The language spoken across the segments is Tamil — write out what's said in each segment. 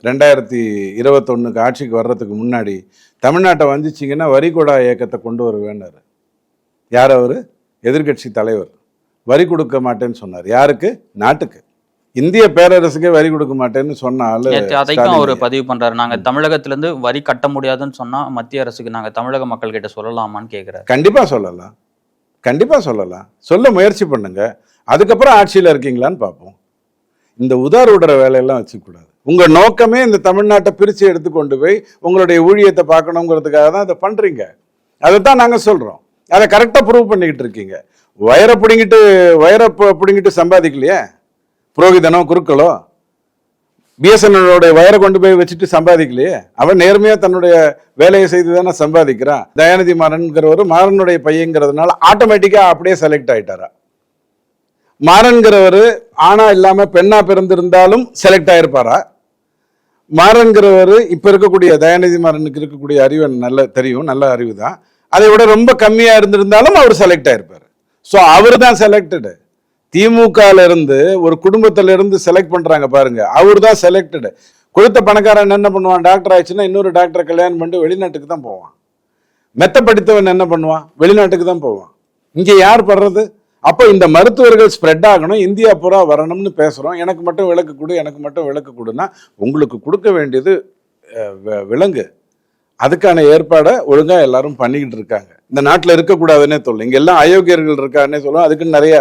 2021 ஆட்சிக்கு வர்றதுக்கு முன்னாடி தமிழ்நாட்டை வந்துச்சிங்கன்னா வரிகொடா இயக்கத்தை கொண்டு வருவேன்னாரு. யார் அவர்? எதிர்கட்சி தலைவர். வரி கொடுக்க மாட்டேன்னு சொன்னார். யாருக்கு? நாட்டுக்கு. இந்திய பேரரசுக்கே வரி கொடுக்க மாட்டேன்னு சொன்னாலும் அதைக்கும் அவர் பதிவு பண்றாரு. நாங்க தமிழகத்திலிருந்து வரி கட்ட முடியாதுன்னு சொன்னா மத்திய அரசுக்கு நாங்க தமிழக மக்கள் கிட்ட சொல்லலாமான்னு கேட்கிறாரு. கண்டிப்பா சொல்லலாம், கண்டிப்பா சொல்லலாம். சொல்ல முயற்சி பண்ணுங்க. அதுக்கப்புறம் ஆட்சியில் இருக்கீங்களான்னு பார்ப்போம். இந்த உதார விடுற வேலையெல்லாம் வச்சுக்கூடாது. உங்க நோக்கமே இந்த தமிழ்நாட்டை பிரிச்சு எடுத்து கொண்டு போய் உங்களுடைய ஊழியத்தை பார்க்கணுங்கிறதுக்காக தான் அதை பண்றீங்க. அதைத்தான் நாங்க சொல்றோம். அதை கரெக்டா ப்ரூவ் பண்ணிக்கிட்டு இருக்கீங்க. வயரை பிடிங்கிட்டு சம்பாதிக்கலையே, புரோகிதனோ குறுக்களோ பிஎஸ்என்எல்லோட வயரை கொண்டு போய் வச்சுட்டு சம்பாதிக்கலையே. அவன் நேர்மையா தன்னுடைய வேலையை செய்து தானே சம்பாதிக்கிறான். தயாநிதி மாறன்கிறவர் மாறனுடைய பையங்கிறதுனால ஆட்டோமேட்டிக்கா அப்படியே செலக்ட் ஆயிட்டாரா? மாறன்கிறவர் ஆணா இல்லாம பெண்ணா பிறந்திருந்தாலும் செலக்ட் ஆயிருப்பாரா? மாறன்கிறவர் இப்ப இருக்கக்கூடிய தயாநிதி மாறனுக்கு இருக்கக்கூடிய அறிவு நல்ல தெரியும், நல்ல அறிவு தான். அதை விட ரொம்ப கம்மியா இருந்திருந்தாலும் அவர் செலக்ட் ஆயிருப்பாரு. ஸோ அவர் தான் செலக்டடு. திமுகல இருந்து ஒரு குடும்பத்தில இருந்து செலக்ட் பண்றாங்க பாருங்க, அவர் தான் செலக்டடு. கொடுத்த பணக்காரன் என்ன பண்ணுவான்? டாக்டர் ஆயிடுச்சுன்னா இன்னொரு டாக்டரை கல்யாணம் பண்ணிட்டு வெளிநாட்டுக்கு தான் போவான். மெத்த படித்தவன் என்ன பண்ணுவான்? வெளிநாட்டுக்கு தான் போவான். இங்க யார் படுறது? அப்போ இந்த மருத்துவர்கள் ஸ்ப்ரெட் ஆகணும், இந்தியா பூரா வரணும்னு பேசுறோம். எனக்கு மட்டும் விளக்கு கொடு, எனக்கு மட்டும் விளக்கு கொடுன்னா உங்களுக்கு கொடுக்க வேண்டியது விலங்கு. அதுக்கான ஏற்பாடை ஒழுங்கா எல்லாரும் பண்ணிக்கிட்டு இருக்காங்க. இந்த நாட்டில் இருக்கக்கூடாதுன்னே சொல்லும். இங்க எல்லாம் அயோக்கியர்கள் இருக்காருன்னே சொல்லுவோம். அதுக்கு நிறைய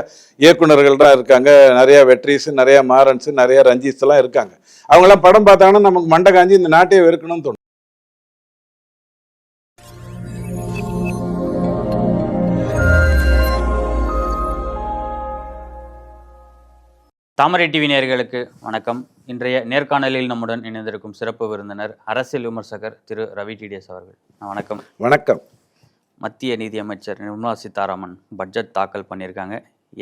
இயக்குநர்கள் தான் இருக்காங்க, நிறைய வெட்ரிஸ், நிறைய மாறன்ஸ், நிறைய ரஞ்சித்ஸ் எல்லாம் இருக்காங்க. அவங்கெல்லாம் படம் பார்த்தாங்கன்னா நமக்கு மண்டை காஞ்சி இந்த நாட்டையே வெறுக்கணும்னு தோணும். தாமரை டிவி நேயர்களுக்கு வணக்கம். இன்றைய நேர்காணலில் நம்முடன் இணைந்திருக்கும் சிறப்பு விருந்தினர் அரசியல் விமர்சகர் திரு ரவி டிடிஎஸ் அவர்கள். வணக்கம். வணக்கம். மத்திய நிதியமைச்சர் நிர்மலா சீதாராமன் பட்ஜெட் தாக்கல் பண்ணியிருக்காங்க.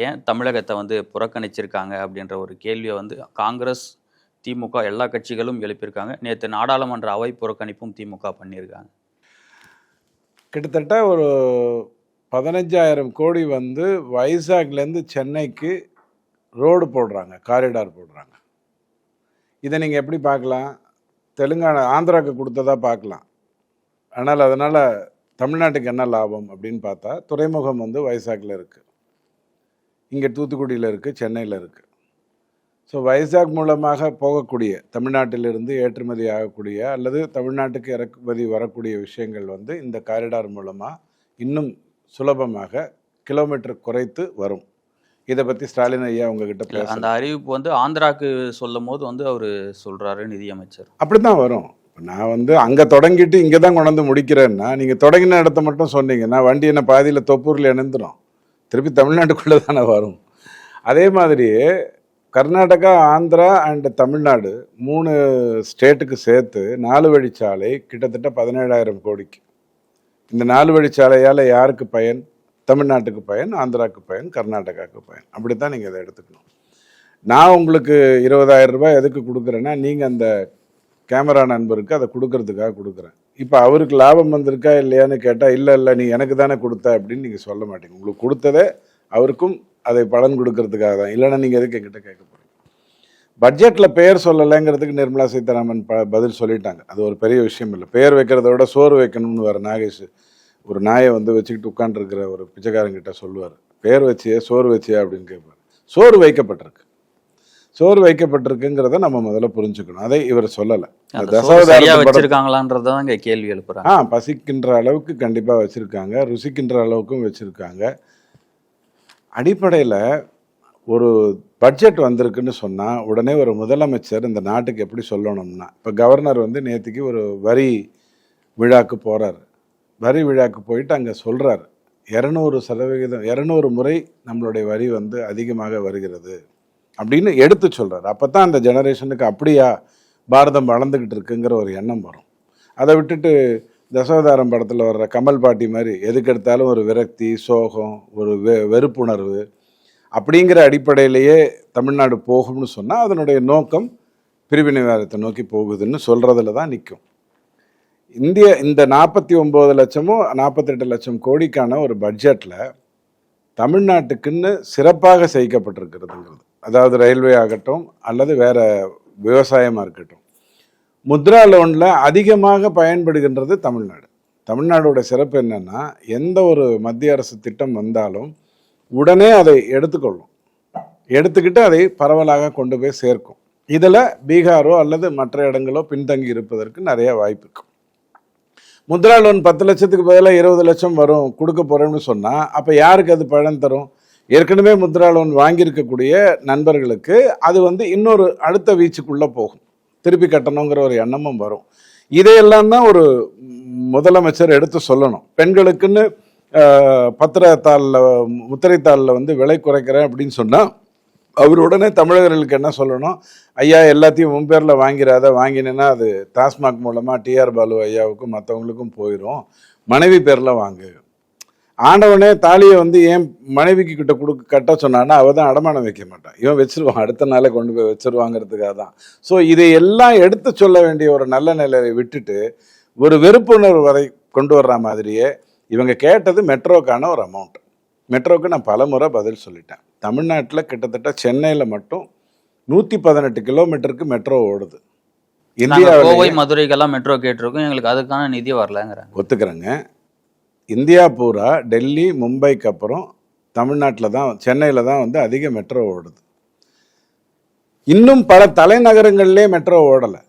ஏன் தமிழகத்தை புறக்கணிச்சிருக்காங்க அப்படின்ற ஒரு கேள்வியை காங்கிரஸ், திமுக எல்லா கட்சிகளும் எழுப்பியிருக்காங்க. நேற்று நாடாளுமன்ற அவை புறக்கணிப்பும் திமுக பண்ணியிருக்காங்க. கிட்டத்தட்ட ஒரு 15,000 கோடி வைசாக்லேருந்து சென்னைக்கு ரோடு போடுறாங்க, காரிடார் போடுறாங்க. இதை நீங்கள் எப்படி பார்க்கலாம்? தெலுங்கானா, ஆந்திராவுக்கு கொடுத்ததா பார்க்கலாம். ஆனால் அதனால் தமிழ்நாட்டுக்கு என்ன லாபம் அப்படின்னு பார்த்தா, துறைமுகம் வைசாக்கில் இருக்குது, இங்கே தூத்துக்குடியில் இருக்குது, சென்னையில் இருக்குது. ஸோ வைசாக் மூலமாக போகக்கூடிய, தமிழ்நாட்டிலிருந்து ஏற்றுமதி ஆகக்கூடிய அல்லது தமிழ்நாட்டுக்கு இறக்குமதி வரக்கூடிய விஷயங்கள் இந்த காரிடார் மூலமாக இன்னும் சுலபமாக கிலோமீட்டர் குறைத்து வரும். இதை பற்றி ஸ்டாலின் ஐயா உங்ககிட்ட பேச, அந்த அறிவிப்பு ஆந்திராவுக்கு சொல்லும் போது அவர் சொல்கிறாரு நிதியமைச்சர். அப்படி தான் வரும். நான் அங்கே தொடங்கிட்டு இங்கே தான் கொண்டாந்து முடிக்கிறேன்னா, நீங்கள் தொடங்கின இடத்த மட்டும் சொன்னீங்கன்னா வண்டி என்ன பாதியில் தொப்பூரில் இணைந்துடும், திருப்பி தமிழ்நாட்டுக்குள்ளே தானே வரும். அதே மாதிரி கர்நாடகா, ஆந்திரா அண்ட் தமிழ்நாடு 3 ஸ்டேட்டுக்கு சேர்த்து 4 வழிச்சாலை கிட்டத்தட்ட 17,000 கோடிக்கு. இந்த 4 வழிச்சாலையால் யாருக்கு பயன்? தமிழ்நாட்டுக்கு பயன், ஆந்திராவுக்கு பயன், கர்நாடகாவுக்கு பயன். அப்படித்தான் நீங்கள் அதை எடுத்துக்கணும். நான் உங்களுக்கு 20,000 ரூபாய் எதுக்கு கொடுக்குறேன்னா, நீங்கள் அந்த கேமரா நண்பருக்கு அதை கொடுக்கறதுக்காக கொடுக்குறேன். இப்போ அவருக்கு லாபம் வந்திருக்கா இல்லையான்னு கேட்டால், இல்லை நீ எனக்கு தானே கொடுத்த அப்படின்னு நீங்கள் சொல்ல மாட்டீங்க. உங்களுக்கு கொடுத்ததே அவருக்கும் அதை பலன் கொடுக்கறதுக்காக தான். இல்லைன்னா நீங்கள் எதுக்கு என்கிட்ட கேட்க போகிறீங்க? பட்ஜெட்டில் பெயர் சொல்லலைங்கிறதுக்கு நிர்மலா சீதாராமன் பதில் சொல்லிட்டாங்க. அது ஒரு பெரிய விஷயம் இல்லை. பெயர் வைக்கிறத விட சோறு வைக்கணும்னு வர நாகேஷ் ஒரு நாயை வச்சுக்கிட்டு உட்காந்துருக்கிற ஒரு பிச்சைக்காரங்கிட்ட சொல்லுவார், பேர் வச்சியா சோறு வச்சியா அப்படின்னு கேட்பார். சோறு வைக்கப்பட்டிருக்கு, சோறு வைக்கப்பட்டிருக்குங்கிறத நம்ம முதல்ல புரிஞ்சுக்கணும். அதை இவர் சொல்லலை. வச்சிருக்காங்களான்றதான் கேள்வி எழுப்புறாங்க. பசிக்கின்ற அளவுக்கு கண்டிப்பாக வச்சிருக்காங்க, ருசிக்கின்ற அளவுக்கும் வச்சிருக்காங்க. அடிப்படையில் ஒரு பட்ஜெட் வந்திருக்குன்னு சொன்னால் உடனே ஒரு முதலமைச்சர் இந்த நாட்டுக்கு எப்படி சொல்லணும்னா, இப்போ கவர்னர் நேற்றுக்கு ஒரு வரி விழாக்கு போகிறார். வரி விழாக்கு போயிட்டு அங்கே சொல்கிறார், 200% 200 முறை நம்மளுடைய வரி அதிகமாக வருகிறது அப்படின்னு எடுத்து சொல்கிறார். அப்போ தான் அந்த ஜெனரேஷனுக்கு அப்படியா பாரதம் வளர்ந்துக்கிட்டு இருக்குங்கிற ஒரு எண்ணம் வரும். அதை விட்டுட்டு தசாவதாரம் படத்தில் வர்ற கமல் பாட்டி மாதிரி எதுக்கு எடுத்தாலும் ஒரு விரக்தி, சோகம், ஒரு வெறுப்புணர்வு அப்படிங்கிற அடிப்படையிலேயே தமிழ்நாடு போகும்னு சொன்னால் அதனுடைய நோக்கம் பிரிவினைவாதத்தை நோக்கி போகுதுன்னு சொல்கிறதுல தான் நிற்கும். இந்த 49 லட்சமோ 48 லட்சம் கோடிக்கான ஒரு பட்ஜெட்டில் தமிழ்நாட்டுக்குன்னு சிறப்பாக செய்யப்பட்டிருக்கிறதுங்கிறது, அதாவது ரயில்வே ஆகட்டும் அல்லது வேற விவசாயமாக இருக்கட்டும், முத்ரா லோனில் அதிகமாக பயன்படுகின்றது தமிழ்நாடு. தமிழ்நாடோட சிறப்பு என்னன்னா, எந்த ஒரு மத்திய அரசு திட்டம் வந்தாலும் உடனே அதை எடுத்துக்கொள்ளும், எடுத்துக்கிட்டு அதை பரவலாக கொண்டு போய் சேர்க்கும். இதில் பீகாரோ அல்லது மற்ற இடங்களோ பின்தங்கி இருப்பதற்கு நிறைய வாய்ப்பு இருக்கும். முத்ரா லோன் 10 லட்சத்துக்கு பதிலாக 20 லட்சம் வரும் கொடுக்க போகிறோம்னு சொன்னால் அப்போ யாருக்கு அது பலன் தரும்? ஏற்கனவே முத்ரா லோன் வாங்கியிருக்கக்கூடிய நண்பர்களுக்கு அது இன்னொரு அடுத்த வீச்சுக்குள்ளே போகும், திருப்பி கட்டணுங்கிற ஒரு எண்ணமும் வரும். இதையெல்லாம் தான் ஒரு முதலமைச்சர் எடுத்து சொல்லணும். பெண்களுக்குன்னு பத்திரத்தாளில் முத்திரைத்தாளில் விலை குறைக்கிறேன் அப்படின்னு சொன்னால் அவர் உடனே தமிழர்களுக்கு என்ன சொல்லணும்? ஐயா, எல்லாத்தையும் உன் பேரில் வாங்கிறாத, வாங்கினேன்னா அது டாஸ்மாக் மூலமாக டிஆர் பாலு ஐயாவுக்கும் மற்றவங்களுக்கும் போயிடும், மனைவி பேரில் வாங்கு. ஆண்டவனே தாலியை என் மனைவிக்கு கிட்ட கட்ட சொன்னான்னா அவள் தான் அடமானம் வைக்க மாட்டான், இவன் வச்சிருவான், அடுத்த நாளே கொண்டு போய் வச்சிருவாங்கிறதுக்காக தான். ஸோ இதையெல்லாம் எடுத்து சொல்ல வேண்டிய ஒரு நல்ல நிலையை விட்டுட்டு ஒரு வெறுப்புணர்வு வரை கொண்டு வர்ற மாதிரியே இவங்க கேட்டது மெட்ரோக்கான ஒரு அமௌண்ட். மெட்ரோவுக்கு நான் பல முறை பதில் சொல்லிட்டேன். தமிழ்நாட்டில் கிட்டத்தட்ட சென்னையில் மட்டும் 118 கிலோமீட்டருக்கு மெட்ரோ ஓடுது. இந்தியாவில் கோவை மதுரைக்கெல்லாம் மெட்ரோ கேட்டிருக்கோம், எங்களுக்கு அதுக்கான நிதி வரலங்கிறாங்க. ஒத்துக்கிறேங்க. இந்தியா பூரா டெல்லி மும்பைக்கு அப்புறம் தமிழ்நாட்டில் தான், சென்னையில் தான் அதிக மெட்ரோ ஓடுது. இன்னும் பல தலைநகரங்கள்லேயே மெட்ரோ ஓடலை.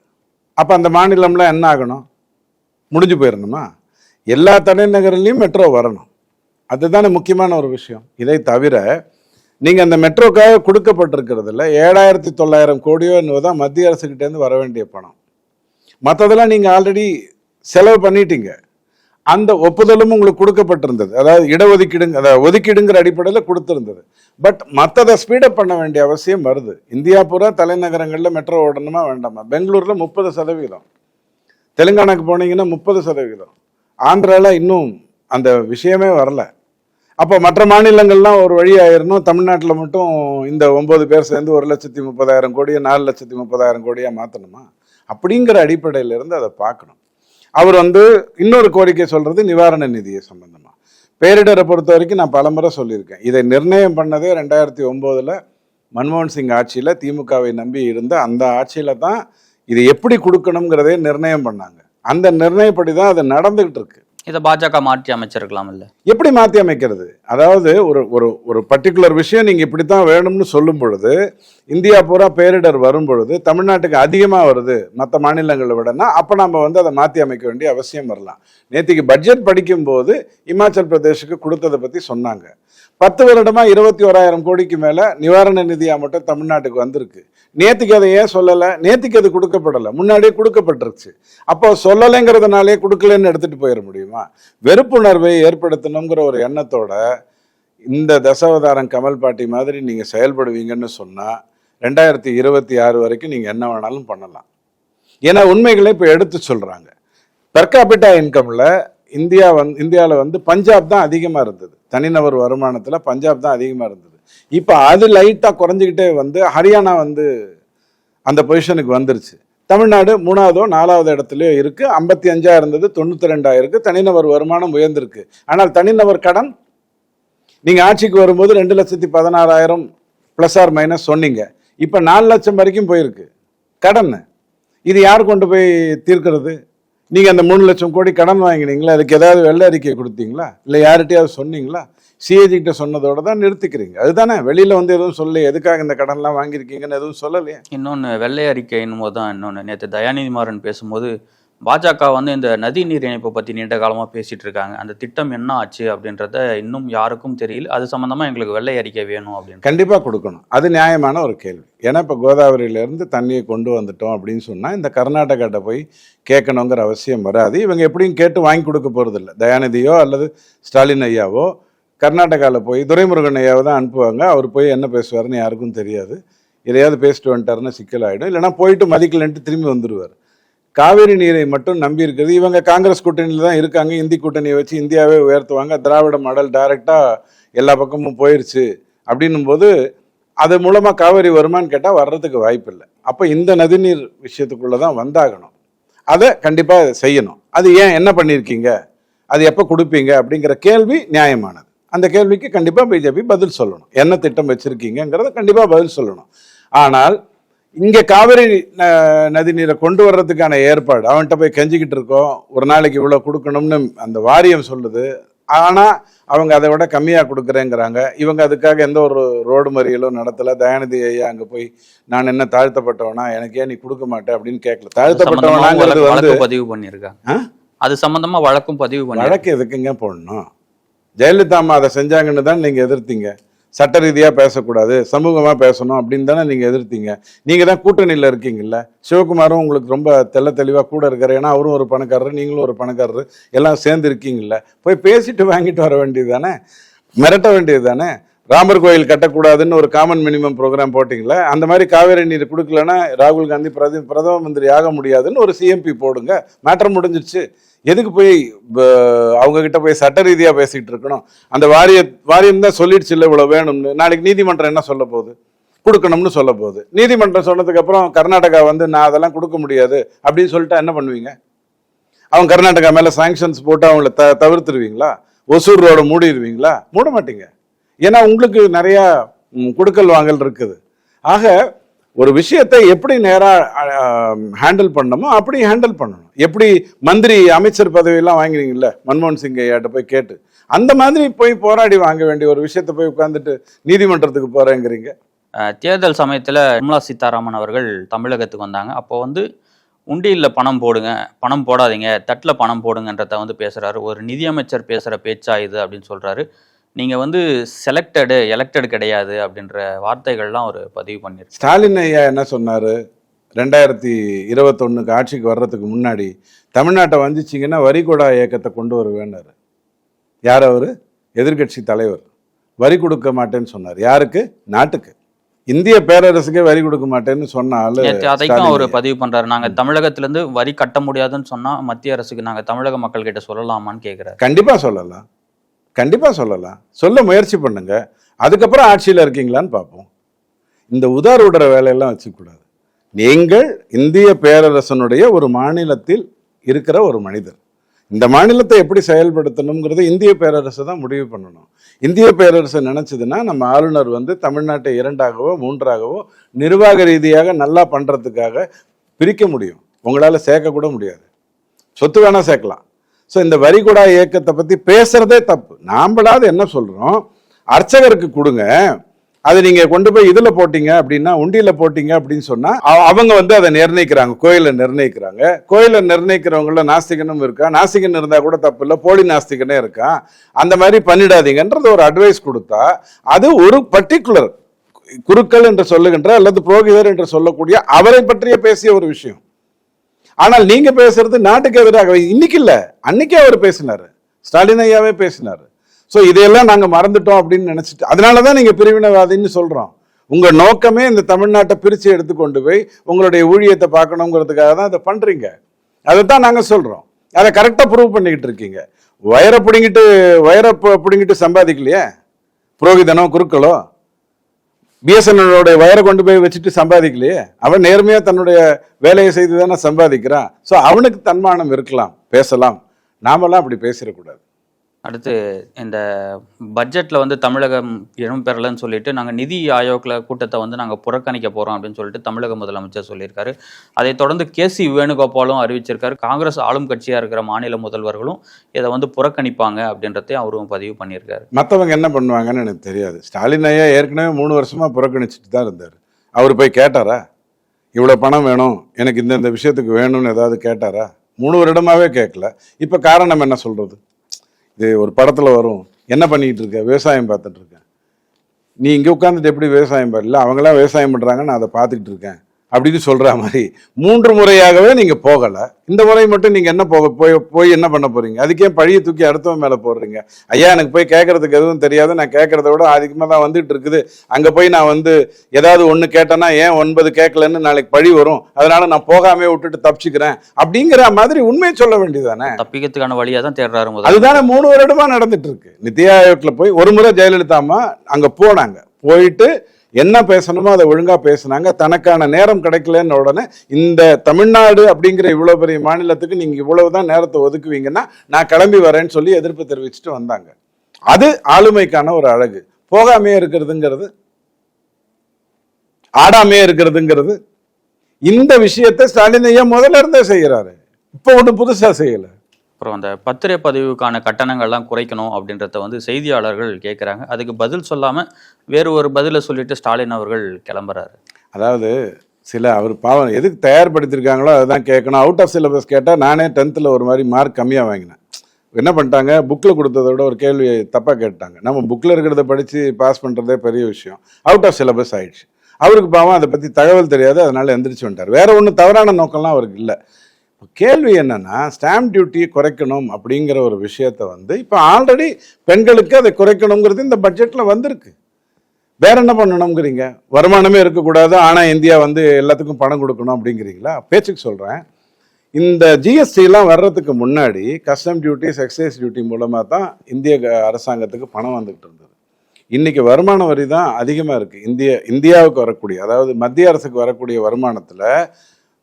அப்போ அந்த மாநிலம்லாம் என்ன ஆகணும்? முடிஞ்சு போயிடணுமா? எல்லா தலைநகர்லையும் மெட்ரோ வரணும். அதுதானே முக்கியமான ஒரு விஷயம். இதை தவிர நீங்கள் அந்த மெட்ரோக்காக கொடுக்கப்பட்டிருக்கிறதுல 7,900 கோடியோ என்னதான் மத்திய அரசுக்கிட்டேருந்து வர வேண்டிய பணம். மற்றதெல்லாம் நீங்கள் ஆல்ரெடி செலவு பண்ணிட்டீங்க. அந்த ஒப்புதலும் உங்களுக்கு கொடுக்கப்பட்டிருந்தது, அதாவது இடஒதுக்கீடுங்க, அதாவது ஒதுக்கீடுங்கிற அடிப்படையில் கொடுத்துருந்தது. பட் மற்றதை ஸ்பீடப் பண்ண வேண்டிய அவசியம் வருது. இந்தியா பூரா தலைநகரங்களில் மெட்ரோ ஓடணுமா வேண்டாமா? பெங்களூரில் 30%, தெலுங்கானாக்கு போனீங்கன்னா 30%, ஆந்திராவில் இன்னும் அந்த விஷயமே வரல. அப்போ மற்ற மாநிலங்கள்லாம் ஒரு வழி ஆயிரணும், தமிழ்நாட்டில் மட்டும் இந்த 9 பேர் சேர்ந்து 1,30,030,000 கோடியை 4,30,000 கோடியாக மாற்றணுமா? அப்படிங்கிற அடிப்படையிலிருந்து அதை பார்க்கணும். அவர் இன்னொரு கோரிக்கை சொல்றது நிவாரண நிதியை சம்பந்தமா. பேரிடரை பொறுத்த வரைக்கும் நான் பலமுறை சொல்லியிருக்கேன், இதை நிர்ணயம் பண்ணதே 2009 மன்மோகன் சிங் ஆட்சியில் திமுகவை நம்பி இருந்த அந்த ஆட்சியில் தான் இதை எப்படி கொடுக்கணுங்கிறதே நிர்ணயம் பண்ணாங்க. அந்த நிர்ணயப்படி தான் அது நடந்துகிட்டு இருக்கு. இதை பாஜக மாற்றி அமைச்சிருக்கலாம் இல்ல? எப்படி மாற்றி அமைக்கிறது? அதாவது ஒரு ஒரு ஒரு பர்டிகுலர் விஷயம் நீங்கள் இப்படித்தான் வேணும்னு சொல்லும் பொழுது, இந்தியா பூரா பேரிடர் வரும் பொழுது தமிழ்நாட்டுக்கு அதிகமாக வருது மற்ற மாநிலங்களை விடனா, அப்போ நம்ம அதை மாற்றி அமைக்க வேண்டிய அவசியம் வரலாம். நேற்றுக்கு பட்ஜெட் படிக்கும்போது இமாச்சல் பிரதேஷுக்கு கொடுத்ததை பற்றி சொன்னாங்க. 10 வருடமா 21,000 கோடிக்கு மேலே நிவாரண நிதியாக மட்டும் தமிழ்நாட்டுக்கு வந்திருக்கு. நேற்றுக்கு அதை ஏன் சொல்லலை? நேற்றுக்கு அது கொடுக்கப்படலை, முன்னாடியே கொடுக்கப்பட்டிருச்சு. அப்போ சொல்லலைங்கிறதுனாலே கொடுக்கலன்னு எடுத்துகிட்டு போயிட முடியுமா? வெறுப்புணர்வை ஏற்படுத்தணுங்கிற ஒரு எண்ணத்தோட இந்த தசாவதாரம் கமல் பாட்டி மாதிரி நீங்கள் செயல்படுவீங்கன்னு சொன்னால் 2026 வரைக்கும் நீங்கள் என்ன வேணாலும் பண்ணலாம். ஏன்னா உண்மைகளை இப்போ எடுத்து சொல்கிறாங்க. பெர் கேபிட்டா இன்கமில் இந்தியாவில் பஞ்சாப் தான் அதிகமாக இருந்தது. தனிநபர் வருமானத்தில் பஞ்சாப் தான் அதிகமாக இருந்தது. இப்போ அது லைட்டாக குறைஞ்சிக்கிட்டே ஹரியானா அந்த பொசிஷனுக்கு வந்துருச்சு. தமிழ்நாடு 3வது 4வது இடத்துலையோ இருக்குது. 55 இருந்தது, 92 இருக்கு. தனிநபர் வருமானம் உயர்ந்திருக்கு. ஆனால் தனிநபர் கடன் நீங்கள் ஆட்சிக்கு வரும்போது 2,16,000 ப்ளஸ் ஆர் மைனஸ் சொன்னீங்க. இப்போ 4 லட்சம் வரைக்கும் போயிருக்கு கடன். இது யார் கொண்டு போய் தீர்க்கிறது? நீங்கள் அந்த 3 லட்சம் கோடி கடன் வாங்கினீங்களா? அதுக்கு ஏதாவது வெள்ளை அறிக்கை கொடுத்தீங்களா? இல்லை யார்கிட்டையாவது சொன்னீங்களா? சிஏஜி கிட்ட சொன்னதோட தான் நிறுத்திக்கிறீங்க. அதுதானே, வெளியில் எதுவும் சொல்லி எதுக்காக இந்த கடன்லாம் வாங்கியிருக்கீங்கன்னு எதுவும் சொல்லலையே. இன்னொன்று வெள்ளை அறிக்கைன்னும் போது தான் இன்னொன்று நேற்று தயாநிதி மாறன் பேசும்போது பாஜக இந்த நதி நீர் இணைப்பை பற்றி நீண்ட காலமாக பேசிகிட்டு இருக்காங்க. அந்த திட்டம் என்ன ஆச்சு அப்படின்றத இன்னும் யாருக்கும் தெரியல. அது சம்மந்தமாக எங்களுக்கு வெள்ளை அறிக்கை வேணும் அப்படின்னு. கண்டிப்பாக கொடுக்கணும். அது நியாயமான ஒரு கேள்வி. ஏன்னா இப்போ கோதாவரியிலேருந்து தண்ணியை கொண்டு வந்துட்டோம் அப்படின்னு சொன்னால் இந்த கர்நாடகாட்ட போய் கேட்கணுங்கிற அவசியம் வராது. இவங்க எப்படியும் கேட்டு வாங்கி கொடுக்க போகிறதில்ல. தயாநிதியோ அல்லது ஸ்டாலின் ஐயாவோ கர்நாடகாவில் போய் துரைமுருகன் ஐயாவை தான் அனுப்புவாங்க. அவர் போய் என்ன பேசுவார்னு யாருக்கும் தெரியாது. எதையாவது பேசிட்டு வந்துட்டாருன்னா சிக்கலாகிடும். இல்லைனா போயிட்டு மதிக்கலன்ட்டு திரும்பி வந்துடுவார். காவேரி நீரை மட்டும் நம்பி இருக்கிறது. இவங்க காங்கிரஸ் கூட்டணியில் தான் இருக்காங்க. இந்தி கூட்டணியை வச்சு இந்தியாவே உயர்த்துவாங்க. திராவிட மாடல் டைரெக்டாக எல்லா பக்கமும் போயிடுச்சு அப்படின்னும் போது அது மூலமாக காவேரி வருமானு கேட்டால் வர்றதுக்கு வாய்ப்பு இல்லை. அப்போ இந்த நதிநீர் விஷயத்துக்குள்ளே தான் வந்தாகணும். அதை கண்டிப்பாக செய்யணும். அது ஏன், என்ன பண்ணியிருக்கீங்க, அது எப்போ கொடுப்பீங்க அப்படிங்கிற கேள்வி நியாயமானது. அந்த கேள்விக்கு கண்டிப்பாக பிஜேபி பதில் சொல்லணும். என்ன திட்டம் வச்சுருக்கீங்கிறத கண்டிப்பாக பதில் சொல்லணும். ஆனால் இங்க காவிரி நதி நீரை கொண்டு வர்றதுக்கான ஏற்பாடு அவன்கிட்ட போய் கெஞ்சிக்கிட்டு இருக்கோம், ஒரு நாளைக்கு இவ்வளவு கொடுக்கணும்னு அந்த வாரியம் சொல்லுது. ஆனா அவங்க அதை விட கம்மியா கொடுக்குறேங்கிறாங்க. இவங்க அதுக்காக எந்த ஒரு ரோடு மறியலோ நடத்தல. தயாநிதி ஐயா அங்க போய் நான் என்ன தாழ்த்தப்பட்டவனா, எனக்கு ஏன் நீ கொடுக்க மாட்டேன் அப்படின்னு கேட்கல. தாழ்த்தப்பட்டவனாங்கிறது வந்து வழக்கு பதிவு பண்ணியிருக்காங்க. அது சம்பந்தமா வழக்கும் பதிவு பண்ணி. வழக்கு எதுக்குங்க போடணும்? ஜெயலலிதா அம்மா அதை செஞ்சாங்கன்னு தான் நீங்க எதிர்த்தீங்க. சட்ட ரீதியா பேசக்கூடாது, சமூகமா பேசணும் அப்படின்னு தானே நீங்க எதிர்த்தீங்க. நீங்க தான் கூட்டணியில இருக்கீங்கல்ல. சிவகுமாரும் உங்களுக்கு ரொம்ப தெளிவா கூட இருக்காரு. ஏன்னா அவரும் ஒரு பணக்காரரு, நீங்களும் ஒரு பணக்காரரு, எல்லாம் சேர்ந்து இருக்கீங்கல்ல. போய் பேசிட்டு வாங்கிட்டு வர வேண்டியது தானே, மிரட்ட வேண்டியது தானே. ராமர் கோயில் கட்டக்கூடாதுன்னு ஒரு காமன் மினிமம் ப்ரோக்ராம் போட்டிங்களே, அந்த மாதிரி காவேரி நீர் கொடுக்கலன்னா ராகுல் காந்தி பிரதம மந்திரி ஆக முடியாதுன்னு ஒரு சிஎம்பி போடுங்க, மேட்டர் முடிஞ்சிருச்சு. எதுக்கு போய் அவங்க கிட்ட போய் சட்ட ரீதியா பேசிட்டு இருக்கணும்? அந்த வாரியம் தான் சொல்லிடுச்சு இல்லை இவ்வளவு வேணும்னு. நாளைக்கு நீதிமன்றம் என்ன சொல்ல போகுது? கொடுக்கணும்னு சொல்ல போகுது. நீதிமன்றம் சொன்னதுக்கு அப்புறம் கர்நாடகா வந்து நான் அதெல்லாம் கொடுக்க முடியாது அப்படின்னு சொல்லிட்டு என்ன பண்ணுவீங்க? அவங்க கர்நாடகா மேல சாங்ஷன்ஸ் போட்டு அவங்கள தவிர்த்துருவீங்களா? ஒசூர் ரோட மூடிடுவீங்களா? மூட மாட்டீங்க. ஏன்னா உங்களுக்கு நிறைய கொடுக்கல் வாங்கல் இருக்குது. ஆக ஒரு விஷயத்தை எப்படி நேரா ஹேண்டில் பண்ணணுமோ அப்படி ஹேண்டில் பண்ணணும். எப்படி மந்திரி அமைச்சர் பதவியெல்லாம் வாங்கினீங்கல்ல மன்மோகன் சிங் ஐயாட்ட போய் கேட்டு, அந்த மாதிரி போய் போராடி வாங்க வேண்டிய ஒரு விஷயத்த போய் உட்கார்ந்துட்டு நீதிமன்றத்துக்கு போறேங்கிறீங்க. தேர்தல் சமயத்தில் நிர்மலா சீதாராமன் அவர்கள் தமிழகத்துக்கு வந்தாங்க. அப்போ வந்து உண்டியலில் பணம் போடுங்க, பணம் போடாதீங்க, தட்டில் பணம் போடுங்கன்றத வந்து பேசுகிறாரு. ஒரு நிதியமைச்சர் பேசுகிற பேச்சா இது அப்படின்னு சொல்கிறாரு. நீங்கள் வந்து எலெக்டட் கிடையாது அப்படின்ற வார்த்தைகள்லாம் ஒரு பதிவு பண்ணியிருக்கு. ஸ்டாலின் ஐயா என்ன சொன்னார்? 2021 ஆட்சிக்கு வர்றதுக்கு முன்னாடி தமிழ்நாட்டை வஞ்சிச்சிங்கன்னா வரிகொடா இயக்கத்தை கொண்டு வருவேன்னாரு. யார் அவர்? எதிர்கட்சி தலைவர். வரி கொடுக்க மாட்டேன்னு சொன்னார். யாருக்கு? நாட்டுக்கு. இந்திய பேரரசுக்கே வரி கொடுக்க மாட்டேன்னு சொன்னால அதைக்கும் அவர் பதிவு பண்றாரு. நாங்க தமிழகத்திலிருந்து வரி கட்ட முடியாதுன்னு சொன்னா மத்திய அரசுக்கு நாங்க தமிழக மக்கள் கிட்ட சொல்லலாமான்னு கேட்கிறாரு. கண்டிப்பா சொல்லலாம், கண்டிப்பா சொல்லலாம். சொல்ல முயற்சி பண்ணுங்க. அதுக்கப்புறம் ஆட்சியில் இருக்கீங்களான்னு பார்ப்போம். இந்த உதார் விடுற வேலையெல்லாம் வச்சுக்கூடாது. நீங்கள் இந்திய பேரரசனுடைய ஒரு மாநிலத்தில் இருக்கிற ஒரு மனிதர். இந்த மாநிலத்தை எப்படி செயல்படுத்தணுங்கிறத இந்திய பேரரசு தான் முடிவு பண்ணணும். இந்திய பேரரசு நினைச்சதுன்னா நம்ம ஆளுநர் வந்து தமிழ்நாட்டை 2ஆகவோ 3ஆகவோ நிர்வாக ரீதியாக நல்லா பண்றதுக்காக பிரிக்க முடியும். உங்களால சேர்க்க கூட முடியாது. சொத்து வேணா சேர்க்கலாம். ஸோ இந்த வரிகொடா இயக்கத்தை பத்தி பேசுறதே தப்பு. நாம்பளாவது என்ன சொல்றோம்? அர்ச்சகருக்கு கொடுங்க, அது நீங்க கொண்டு போய் இதுல போட்டீங்க அப்படின்னா, உண்டியில போட்டீங்க அப்படின்னு சொன்னா அவங்க வந்து அதை நிர்ணயிக்கிறாங்க, கோயிலை நிர்ணயிக்கிறாங்க. கோயிலை நிர்ணயிக்கிறவங்கள நாஸ்திகனும் இருக்கா, நாஸ்திகன் இருந்தா கூட தப்பு இல்லை, போலி நாஸ்திகனே இருக்கா. அந்த மாதிரி பண்ணிடாதீங்கன்றது ஒரு அட்வைஸ் கொடுத்தா, அது ஒரு பர்டிகுலர் குருக்கள் என்று சொல்லுகின்ற அல்லது புரோகிதர் என்று சொல்லக்கூடிய அவரை பற்றிய பேசிய ஒரு விஷயம். ஆனால் நீங்க பேசுறது நாட்டுக்கு எதிராக. இன்னைக்கு இல்ல, அன்னைக்கே அவர் பேசினாரு, ஸ்டாலின் ஐயாவே பேசினாரு. ஸோ இதையெல்லாம் நாங்கள் மறந்துட்டோம் அப்படின்னு நினைச்சிட்டு, அதனாலதான் நீங்க பிரிவினைவாதின்னு சொல்றோம். உங்க நோக்கமே இந்த தமிழ்நாட்டை பிரிச்சு எடுத்துக்கொண்டு போய் உங்களுடைய ஊழியத்தை பார்க்கணுங்கிறதுக்காக தான் அதை பண்றீங்க. அதைத்தான் நாங்க சொல்றோம். அதை கரெக்டா ப்ரூவ் பண்ணிக்கிட்டு இருக்கீங்க. வயரை பிடிங்கிட்டு சம்பாதிக்கலையே புரோகிதனோ குருக்களோ. பிஎஸ்என்எல்லோட வயரை கொண்டு போய் வச்சுட்டு சம்பாதிக்கலையே. அவன் நேர்மையா தன்னுடைய வேலையை செய்து தானே சம்பாதிக்கிறான். ஸோ அவனுக்கு தன்மானம் இருக்கலாம், பேசலாம். நாமெல்லாம் அப்படி பேசிடக்கூடாது. அடுத்து இந்த பட்ஜெட்டில் வந்து தமிழகம் இடம் பெறலன்னு சொல்லிட்டு நாங்கள் நிதி ஆயோக்ல கூட்டத்தை வந்து நாங்கள் புறக்கணிக்க போகிறோம் அப்படின்னு சொல்லிட்டு தமிழக முதலமைச்சர் சொல்லியிருக்காரு. அதை தொடர்ந்து கேசி வேணுகோபாலும் அறிவிச்சிருக்காரு. காங்கிரஸ் ஆளும் கட்சியாக இருக்கிற மாநில முதல்வர்களும் இதை வந்து புறக்கணிப்பாங்க அப்படின்றதையும் அவரும் பதிவு பண்ணியிருக்காரு. மற்றவங்க என்ன பண்ணுவாங்கன்னு எனக்கு தெரியாது. ஸ்டாலின் ஐயா ஏற்கனவே 3 வருஷமா புறக்கணிச்சுட்டு தான் இருந்தார். அவர் போய் கேட்டாரா இவ்வளோ பணம் வேணும், எனக்கு இந்த விஷயத்துக்கு வேணும்னு ஏதாவது கேட்டாரா? 3 வருடமாவே கேட்கல. இப்போ காரணம் என்ன சொல்றது? இது ஒரு படத்துல வரும், என்ன பண்ணிட்டு இருக்க? விவசாயம் பார்த்துட்டு இருக்கேன். நீ இங்க உட்காந்துட்டு எப்படி விவசாயம் பாருல, அவங்களாம் விவசாயம் பண்றாங்க, நான் அதை பார்த்துக்கிட்டு இருக்கேன் அப்படின்னு சொல்ற மாதிரி 3 முறையாகவே நீங்க போகல. இந்த முறை மட்டும் நீங்க என்ன போய் என்ன பண்ண போறீங்க? அதுக்கே பழிய தூக்கி அடுத்தவன் மேல போடுறீங்க. ஐயா எனக்கு போய் கேட்கறதுக்கு எதுவும் தெரியாது, நான் கேட்கறத விட அதிகமாக தான் வந்துட்டு இருக்குது. அங்க போய் நான் வந்து ஏதாவது ஒண்ணு கேட்டேன்னா ஏன் 9 கேட்கலன்னு நாளைக்கு பழி வரும், அதனால நான் போகாமே விட்டுட்டு தப்பிச்சுக்கிறேன் அப்படிங்கிற மாதிரி உண்மையை சொல்ல வேண்டியதானே. தப்பிக்கிறதுக்கான வழியா தான் தேடுறாரு. அதுதானே 3 வருடமா நடந்துட்டு இருக்கு. நித்தி ஆயோக்ல போய் ஒரு முறை ஜெயலலிதா அம்மா அங்க போனாங்க. போயிட்டு என்ன பேசணுமோ அதை ஒழுங்கா பேசினாங்க. தனக்கான நேரம் கிடைக்கலன்னு உடனே இந்த தமிழ்நாடு அப்படிங்கிற இவ்வளவு பெரிய மாநிலத்துக்கு நீங்க இவ்வளவுதான் நேரத்தை ஒதுக்குவீங்கன்னா நான் கிளம்பி வரேன்னு சொல்லி எதிர்ப்பு தெரிவிச்சுட்டு வந்தாங்க. அது ஆளுமைக்கான ஒரு அழகு. போகாமே இருக்கிறதுங்கிறது, ஆடாமே இருக்கிறதுங்கிறது இந்த விஷயத்தை ஸ்டாலின் ஐயா முதல்ல இருந்தே செய்யறாரு, இப்போ ஒன்றும் புதுசா செய்யல. அப்புறம் அந்த பத்திரை பதிவுக்கான கட்டணங்கள்லாம் குறைக்கணும் அப்படின்றத வந்து செய்தியாளர்கள் கேட்குறாங்க. அதுக்கு பதில் சொல்லாமல் வேறு ஒரு பதிலை சொல்லிட்டு ஸ்டாலின் அவர்கள் கிளம்புறாரு. அதாவது சில அவர் பாவம் எதுக்கு தயார்படுத்தியிருக்காங்களோ அதுதான் கேட்கணும். அவுட் ஆஃப் சிலபஸ் கேட்டால் நானே 10th ஒரு மாதிரி மார்க் கம்மியாக வாங்கினேன். என்ன பண்ணிட்டாங்க, புக்கில் கொடுத்ததை விட ஒரு கேள்வி தப்பாக கேட்டாங்க. நம்ம புக்கில் இருக்கிறத படித்து பாஸ் பண்ணுறதே பெரிய விஷயம், அவுட் ஆஃப் சிலபஸ் ஆயிடுச்சு. அவருக்கு பாவம் அதை பற்றி தகவல் தெரியாது, அதனால எந்திரிச்சு வந்துட்டார். வேற ஒன்றும் தவறான நோக்கம்லாம் அவருக்கு இல்லை. கேள்வி என்னன்னா, ஸ்டாம்ப் டியூட்டியை குறைக்கணும் அப்படிங்கிற ஒரு விஷயத்த வந்து இப்போ ஆல்ரெடி பெண்களுக்கு அதை குறைக்கணுங்கிறது இந்த பட்ஜெட்டில் வந்திருக்கு. வேற என்ன பண்ணணுங்கிறீங்க? வருமானமே இருக்கக்கூடாது, ஆனால் இந்தியா வந்து எல்லாத்துக்கும் பணம் கொடுக்கணும் அப்படிங்கிறீங்களா? பேச்சுக்கு சொல்கிறேன். இந்த ஜிஎஸ்டிலாம் வர்றதுக்கு முன்னாடி கஸ்டம் டியூட்டிஸ், எக்ஸைஸ் டியூட்டி மூலமாக தான் இந்திய அரசாங்கத்துக்கு பணம் வந்துகிட்டு இருந்தது. இன்னைக்கு வருமான வரி தான் அதிகமாக இருக்குது. இந்தியாவுக்கு வரக்கூடிய, அதாவது மத்திய அரசுக்கு வரக்கூடிய வருமானத்தில்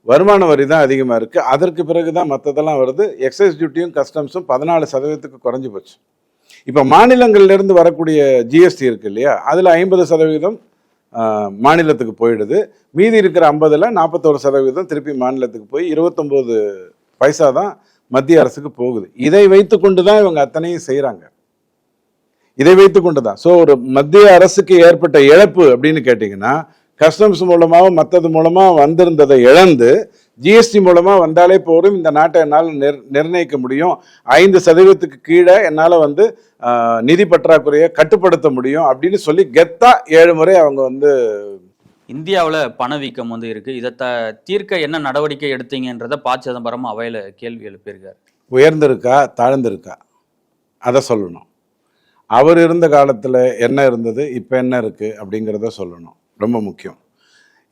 வருமான வரி தான் அதிகமாக இருக்குது. அதற்கு பிறகு தான் மற்றதெல்லாம் வருது. எக்ஸைஸ் டியூட்டியும் கஸ்டம்ஸும் 14% குறைஞ்சி போச்சு. இப்போ மாநிலங்கள்லேருந்து வரக்கூடிய ஜிஎஸ்டி இருக்கு இல்லையா, அதில் 50% மாநிலத்துக்கு போயிடுது. மீதி இருக்கிற 50ல் 41% திருப்பி மாநிலத்துக்கு போய் 29 பைசா தான் மத்திய அரசுக்கு போகுது. இதை வைத்து கொண்டு தான் இவங்க அத்தனையும் செய்கிறாங்க. இதை வைத்து கொண்டு தான். ஸோ ஒரு மத்திய அரசுக்கு ஏற்பட்ட இழப்பு அப்படின்னு கேட்டிங்கன்னா, கஸ்டம்ஸ் மூலமாகவும் மற்றது மூலமாக வந்திருந்ததை இழந்து ஜிஎஸ்டி மூலமாக வந்தாலே போதும், இந்த நாட்டை என்னால் நிர்ணயிக்க முடியும், 5% கீழே என்னால் வந்து நிதி பற்றாக்குறையை கட்டுப்படுத்த முடியும் அப்படின்னு சொல்லி கெத்தா 7 முறை அவங்க வந்து. இந்தியாவில் பணவீக்கம் வந்து இருக்குது, இதை தீர்க்க என்ன நடவடிக்கை எடுத்தீங்கன்றதை ப. சிதம்பரம் அவையில் கேள்வி எழுப்பியிருக்காரு. உயர்ந்திருக்கா தாழ்ந்திருக்கா அதை சொல்லணும். அவர் இருந்த காலத்தில் என்ன இருந்தது, இப்போ என்ன இருக்குது அப்படிங்கிறத சொல்லணும், ரொம்ப முக்கியம்.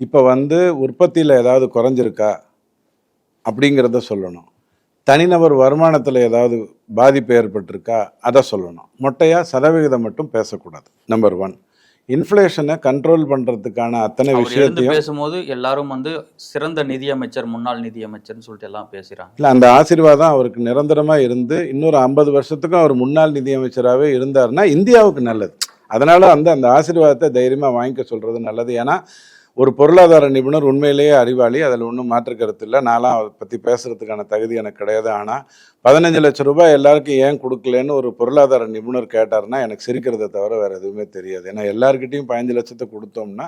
இப்போ வந்து உற்பத்தியில் ஏதாவது குறைஞ்சிருக்கா அப்படிங்கிறத சொல்லணும். தனிநபர் வருமானத்தில் ஏதாவது பாதிப்பு ஏற்பட்டிருக்கா அதை சொல்லணும். மொட்டையாக சதவிகிதம் மட்டும் பேசக்கூடாது. நம்பர் 1. இன்ஃப்ளேஷனை கண்ட்ரோல் பண்ணுறதுக்கான அத்தனை விஷயத்தையும் பேசும்போது எல்லாரும் வந்து சிறந்த நிதியமைச்சர், முன்னாள் நிதியமைச்சர்னு சொல்லிட்டு எல்லாம் பேசுகிறாங்க. இல்லை, அந்த ஆசீர்வாதம் அவருக்கு நிரந்தரமாக இருந்து இன்னொரு 50 வருஷத்துக்கும் அவர் முன்னாள் நிதியமைச்சராகவே இருந்தாருன்னா இந்தியாவுக்கு நல்லது. அதனால அந்த ஆசீர்வாதத்தை தைரியமாக வாங்கிக்க சொல்கிறது நல்லது. ஏன்னா ஒரு பொருளாதார நிபுணர் உண்மையிலேயே அறிவாளி, அதில் ஒன்றும் மாற்று கருத்து இல்லை. நான்லாம் அதை பற்றி பேசுகிறதுக்கான தகுதி எனக்கு கிடையாது. ஆனால் 15 லட்சம் ரூபாய் எல்லாருக்கும் ஏன் கொடுக்கலன்னு ஒரு பொருளாதார நிபுணர் கேட்டார்னா எனக்கு சிரிக்கிறத தவிர வேறு எதுவுமே தெரியாது. ஏன்னா எல்லாருக்கிட்டையும் 15 லட்சத்தை கொடுத்தோம்னா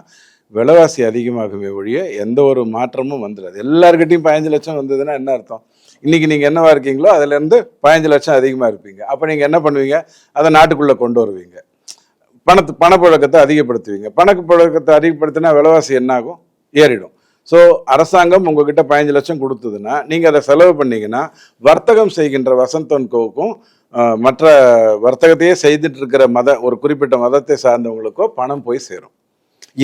விலைவாசி அதிகமாகவே ஒழிய எந்த ஒரு மாற்றமும் வந்துடாது. எல்லாருக்கிட்டையும் 15 லட்சம் வந்ததுன்னா என்ன அர்த்தம்? இன்றைக்கி நீங்கள் என்னவா இருக்கீங்களோ அதுலேருந்து 15 லட்சம் அதிகமாக இருப்பீங்க. அப்போ நீங்கள் என்ன பண்ணுவீங்க? அதை நாட்டுக்குள்ளே கொண்டு வருவீங்க, பணப்புழக்கத்தை அதிகப்படுத்துவீங்க. பணப்புழக்கத்தை அதிகப்படுத்தினா விலைவாசி என்ன ஆகும்? ஏறிடும். ஸோ அரசாங்கம் உங்ககிட்ட 15 லட்சம் கொடுத்ததுன்னா நீங்கள் அதை செலவு பண்ணீங்கன்னா வர்த்தகம் செய்கின்ற வசந்த் அண்ட் கோவுக்கும் மற்ற வர்த்தகத்தையே செய்துட்டு இருக்கிற ஒரு குறிப்பிட்ட மதத்தை சார்ந்தவங்களுக்கோ பணம் போய் சேரும்.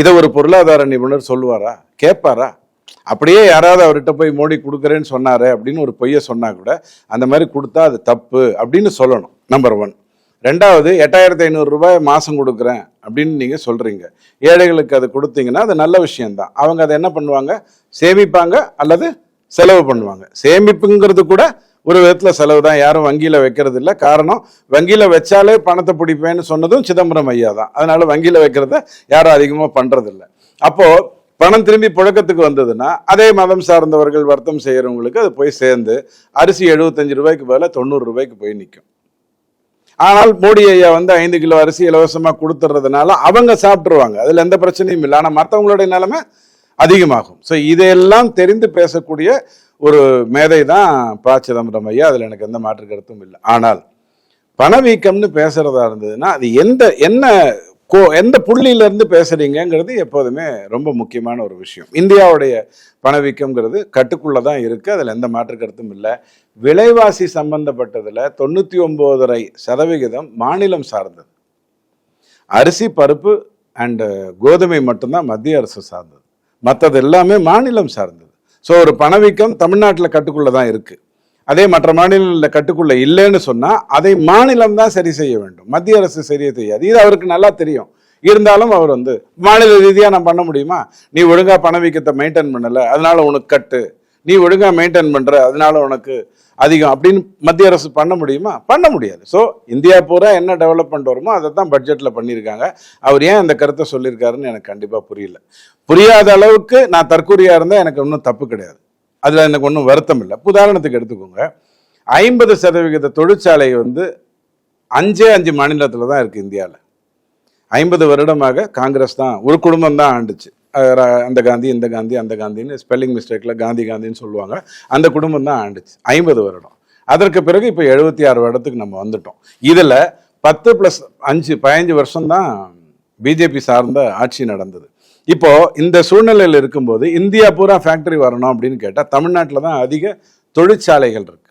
இதை ஒரு பொருளாதார நிபுணர் சொல்லுவாரா? கேட்பாரா? அப்படியே யாராவது அவர்கிட்ட போய் மோடி கொடுக்குறேன்னு சொன்னாரு அப்படின்னு ஒரு பொய்யை சொன்னா கூட அந்த மாதிரி கொடுத்தா அது தப்பு அப்படின்னு சொல்லணும். நம்பர் 1. 2வது, 8500 ரூபாய் மாதம் கொடுக்குறேன் அப்படின்னு நீங்கள் சொல்கிறீங்க. ஏழைகளுக்கு அது கொடுத்தீங்கன்னா அது நல்ல விஷயம்தான். அவங்க அதை என்ன பண்ணுவாங்க? சேமிப்பாங்க அல்லது செலவு பண்ணுவாங்க. சேமிப்புங்கிறது கூட ஒரு விதத்தில் செலவு தான். யாரும் வங்கியில் வைக்கிறது இல்லை. காரணம், வங்கியில் வச்சாலே பணத்தை பிடிப்பேன்னு சொன்னதும் சிதம்பரம் ஐயா தான். அதனால வங்கியில் வைக்கிறத யாரும் அதிகமாக பண்ணுறதில்ல. அப்போது பணம் திரும்பி புழக்கத்துக்கு வந்ததுன்னா அதே மதம் சார்ந்தவர்கள் வர்த்தம் செய்கிறவங்களுக்கு அது போய் சேர்ந்து அரிசி 75 ரூபாய்க்கு பதிலாக 90 ரூபாய்க்கு போய் நிற்கும். ஆனால் மோடி ஐயா வந்து 5 கிலோ அரிசி இலவசமாக கொடுத்துறதுனால அவங்க சாப்பிட்ருவாங்க, அதில் எந்த பிரச்சனையும் இல்லை. ஆனால் மற்றவங்களுடைய நிலைமை அதிகமாகும். ஸோ இதையெல்லாம் தெரிந்து பேசக்கூடிய ஒரு மேதை தான் ப. சிதம்பரம் ஐயா. அதில் எனக்கு எந்த மாற்று கருத்தும் இல்லை. ஆனால் பணவீக்கம்னு பேசுறதா இருந்ததுன்னா அது எந்த புள்ளியிலேருந்து பேசுறீங்கிறது எப்போதுமே ரொம்ப முக்கியமான ஒரு விஷயம். இந்தியாவுடைய பணவீக்கம்ங்கிறது கட்டுக்குள்ளே தான் இருக்குது, அதில் எந்த மாற்று கருத்தும் இல்லை. விலைவாசி சம்பந்தப்பட்டதில் 99.5% மாநிலம் சார்ந்தது. அரிசி, பருப்பு அண்டு கோதுமை மட்டும்தான் மத்திய அரசு சார்ந்தது, மற்றது எல்லாமே மாநிலம் சார்ந்தது. ஸோ ஒரு பணவீக்கம் தமிழ்நாட்டில் கட்டுக்குள்ளே தான் இருக்குது. அதே மற்ற மாநிலங்களில் கட்டுக்குள்ளே இல்லைன்னு சொன்னால் அதை மாநிலம் தான் சரி செய்ய வேண்டும், மத்திய அரசு சரியாக செய்யாது. இது அவருக்கு நல்லா தெரியும். இருந்தாலும் அவர் மாநில ரீதியாக நான் பண்ண முடியுமா? நீ ஒழுங்காக பணவீக்கத்தை மெயின்டைன் பண்ணலை, அதனால உனக்கு கட்டு, நீ ஒழுங்கா மெயின்டைன் பண்ற, அதனால உனக்கு அதிகம் அப்படின்னு மத்திய அரசு பண்ண முடியுமா? பண்ண முடியாது. ஸோ இந்தியா பூரா என்ன டெவலப்மெண்ட் வருமோ அதை தான் பட்ஜெட்டில் பண்ணியிருக்காங்க. அவர் ஏன் அந்த கருத்தை சொல்லியிருக்காருன்னு எனக்கு கண்டிப்பாக புரியல. புரியாத அளவுக்கு நான் தற்கூரியா இருந்தால் எனக்கு ஒன்றும் தப்பு கிடையாது, அதில் எனக்கு ஒன்றும் வருத்தம் இல்லை. உதாரணத்துக்கு எடுத்துக்கோங்க, 50% தொழிற்சாலை வந்து 5 மாநிலத்தில் தான் இருக்குது இந்தியாவில். 50 வருடமாக காங்கிரஸ் தான், ஒரு குடும்பம் தான் ஆண்டுச்சு. அந்த காந்தி, இந்த காந்தி, அந்த காந்தின்னு ஸ்பெல்லிங் மிஸ்டேக்கில் காந்தி காந்தின்னு சொல்லுவாங்க. அந்த குடும்பம் தான் ஆண்டுச்சு 50 வருடம். அதற்கு பிறகு இப்போ 76 வருடத்துக்கு நம்ம வந்துட்டோம். இதில் 10 + 5 15 வருஷம் தான் பிஜேபி சார்ந்த ஆட்சி நடந்தது. இப்போ இந்த சூழ்நிலையில் இருக்கும்போது இந்தியா பூரா ஃபேக்டரி வரணும் அப்படின்னு கேட்டால் தமிழ்நாட்டில் தான் அதிக தொழிற்சாலைகள் இருக்கு.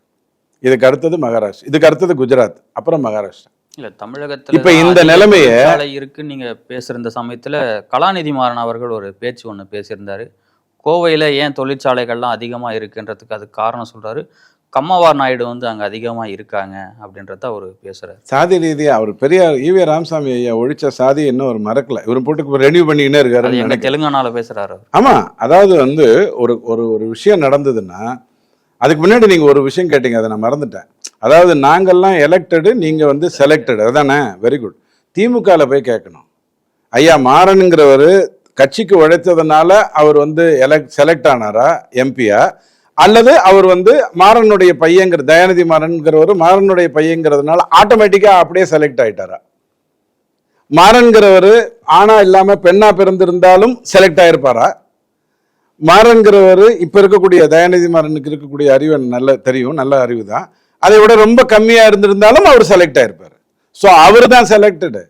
இதுக்கு அடுத்தது மகாராஷ்டிரா, இதுக்கு அடுத்தது குஜராத், அப்புறம் மகாராஷ்டிரா. இல்ல தமிழகத்துல இப்ப இந்த நிலைமைய இருக்குன்னு நீங்க பேசுற இந்த சமயத்துல கலாநிதி மாறன் அவர்கள் ஒரு பேச்சு ஒண்ணு பேசியிருந்தாரு. கோவையில ஏன் தொழிற்சாலைகள்லாம் அதிகமா இருக்குன்றதுக்கு அதுக்கு காரணம் சொல்றாரு. கம்மவார் நாயுடு வந்து அங்க அதிகமா இருக்காங்க அப்படின்றத அவர் பேசுறாரு. சாதி ரீதியா அவர் பெரியார் ஈவே ராமசாமி ஐயா ஒழிச்ச சாதி இன்னும் ஒரு மறக்கல. இவரு போட்டு ரெனியூ பண்ணிக்கிட்டே இருக்காரு. எங்க தெலுங்கானால பேசுறாரு. ஆமா, அதாவது வந்து ஒரு ஒரு விஷயம் நடந்ததுன்னா அதுக்கு முன்னாடி நீங்க ஒரு விஷயம் கேட்டீங்க, அதை நான் மறந்துட்டேன். அதாவது நாங்கள்லாம் எலெக்டடு, நீங்க வந்து செலக்டடு, அதானே? Very good. திமுகல போய் கேட்கணும், ஐயா மாறனுங்கிறவர் கட்சிக்கு உழைத்ததுனால அவர் வந்து செலக்ட் ஆனாரா எம்பியா, அல்லது அவர் வந்து மாறனுடைய பையங்கிற தயாநிதி மாறன்கிறவர் மாறனுடைய பையங்கிறதுனால ஆட்டோமேட்டிக்கா அப்படியே செலக்ட் ஆயிட்டாரா? மாறன்கிறவர் ஆணா இல்லாம பெண்ணா பிறந்திருந்தாலும் செலக்ட் ஆயிருப்பாரா? மாறன்கிறவர் இப்ப இருக்கக்கூடிய தயாநிதி மாறனுக்கு இருக்கக்கூடிய அறிவு நல்ல தெரியும், நல்ல அறிவு தான். அதை விட ரொம்ப கம்மியா இருந்திருந்தாலும் அவர் செலக்ட் ஆயிருப்பாரு. ஸோ அவர் தான் செலக்டடு.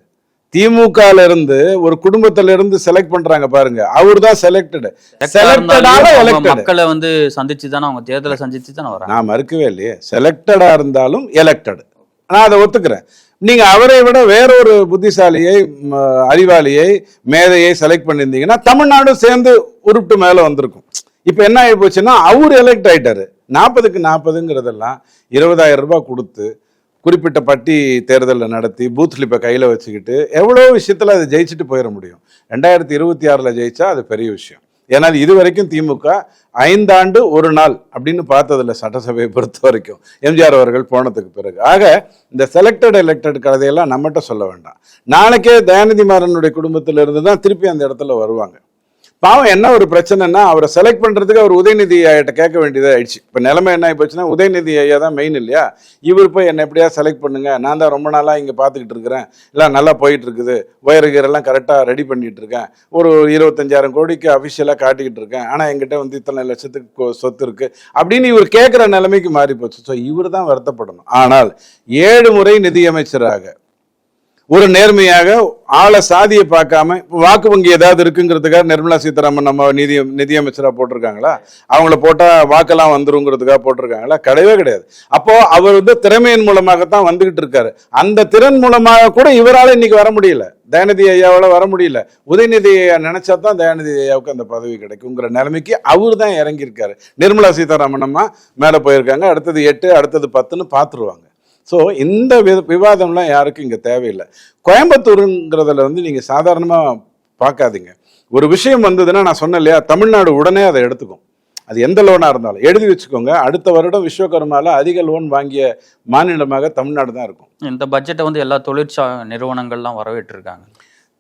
திமுகல இருந்து ஒரு குடும்பத்தில இருந்து செலக்ட் பண்றாங்க பாருங்க, அவர் தான் செலக்டடு. செலக்டடால எலெக்டட். மக்களை வந்து சந்திச்சு தானே, அவங்க தேர்தலை சந்திச்சு தானே வராங்க. நான் மறுக்கவே இல்லையே, செலக்டடா இருந்தாலும் எலெக்டட், நான் அதை ஒத்துக்கிறேன். நீங்க அவரை விட வேறொரு புத்திசாலியை, அறிவாளியை, மேதையை செலக்ட் பண்ணியிருந்தீங்கன்னா தமிழ்நாடு சேர்ந்து உருட்டு மேல வந்திருக்கும். இப்ப என்ன ஆகி போச்சுன்னா அவர் எலெக்ட் ஆயிட்டாரு. 40க்கு 40ங்கிறதெல்லாம் 20,000 ரூபாய் கொடுத்து குறிப்பிட்ட பட்டி தேர்தலில் நடத்தி பூத் ஸ்லிப்பை கையில் வச்சுக்கிட்டு எவ்வளோ விஷயத்தில் அதை ஜெயிச்சுட்டு போயிட முடியும். 2026 ஜெயிச்சா அது பெரிய விஷயம். ஏன்னா இது வரைக்கும் திமுக 5 ஆண்டு 1 நாள் அப்படின்னு பார்த்ததில்ல சட்டசபையை பொறுத்த வரைக்கும், எம்ஜிஆர் அவர்கள் போனதுக்கு பிறகு. ஆக இந்த செலக்டட் எலெக்டட் கதையெல்லாம் நம்மகிட்ட சொல்ல வேண்டாம். நாளைக்கே தயாநிதி மாறனுடைய குடும்பத்திலிருந்து தான் திருப்பி அந்த இடத்துல வருவாங்க. பாவம் என்ன ஒரு பிரச்சனைனா, அவரை செலக்ட் பண்றதுக்கு அவர் உதயநிதி ஐயாட்ட கேட்க வேண்டியதாக ஆயிடுச்சு. இப்போ நிலைமை என்ன ஆகி போச்சுன்னா, உதயநிதி ஐயா தான் மெயின் இல்லையா? இவர் போய் என்ன எப்படியா செலக்ட் பண்ணுங்க, நான் தான் ரொம்ப நாளாக இங்கே பார்த்துக்கிட்டு இருக்கிறேன், இல்லை நல்லா போயிட்டு இருக்குது, ஒயர்கீரெல்லாம் கரெக்டாக ரெடி பண்ணிட்டு இருக்கேன், ஒரு 25,000 கோடிக்கு அஃபிஷியலாக காட்டிக்கிட்டு இருக்கேன், ஆனால் எங்கிட்ட வந்து இத்தனை லட்சத்துக்கு சொத்து இருக்கு அப்படின்னு இவர் கேட்குற நிலைமைக்கு மாறி போச்சு. ஸோ இவர் தான் வருத்தப்படணும். ஆனால் 7 முறை நிதியமைச்சராக ஒரு நேர்மையாக ஆளை சாதியை பார்க்காம, வாக்கு வங்கி ஏதாவது இருக்குங்கிறதுக்காக நிர்மலா சீதாராமன் நம்ம நிதியமைச்சராக போட்டிருக்காங்களா? அவங்கள போட்டா வாக்கெல்லாம் வந்துருங்கிறதுக்காக போட்டிருக்காங்களா? கிடையவே கிடையாது. அப்போ அவர் வந்து திறமையின் மூலமாகத்தான் வந்துகிட்டு இருக்காரு. அந்த திறன் மூலமாக கூட இவரால் இன்னைக்கு வர முடியல, தயாநிதி ஐயாவால வர முடியல. உதயநிதி ஐயா நினைச்சா தான் தயாநிதி ஐயாவுக்கு அந்த பதவி கிடைக்குங்கிற நிலைமைக்கு அவர் தான் இறங்கியிருக்காரு. நிர்மலா சீதாராமன் அம்மா மேலே போயிருக்காங்க, அடுத்தது 8, அடுத்தது 10ன்னு பார்த்துருவாங்க. ஸோ இந்த விவாதம்லாம் யாருக்கும் இங்கே தேவையில்லை. கோயம்புத்தூருங்கிறதுல வந்து நீங்கள் சாதாரணமாக பார்க்காதீங்க. ஒரு விஷயம் வந்ததுன்னா, நான் சொன்னேன் இல்லையா, தமிழ்நாடு உடனே அதை எடுத்துக்கும். அது எந்த லோனாக இருந்தாலும் எழுதி வச்சுக்கோங்க. அடுத்த வருடம் விஸ்வகர்மாவில் அதிக லோன் வாங்கிய மாநிலமாக தமிழ்நாடு தான் இருக்கும். இந்த பட்ஜெட்டை வந்து எல்லா நிறுவனங்கள்லாம் வரவேற்றிருக்காங்க.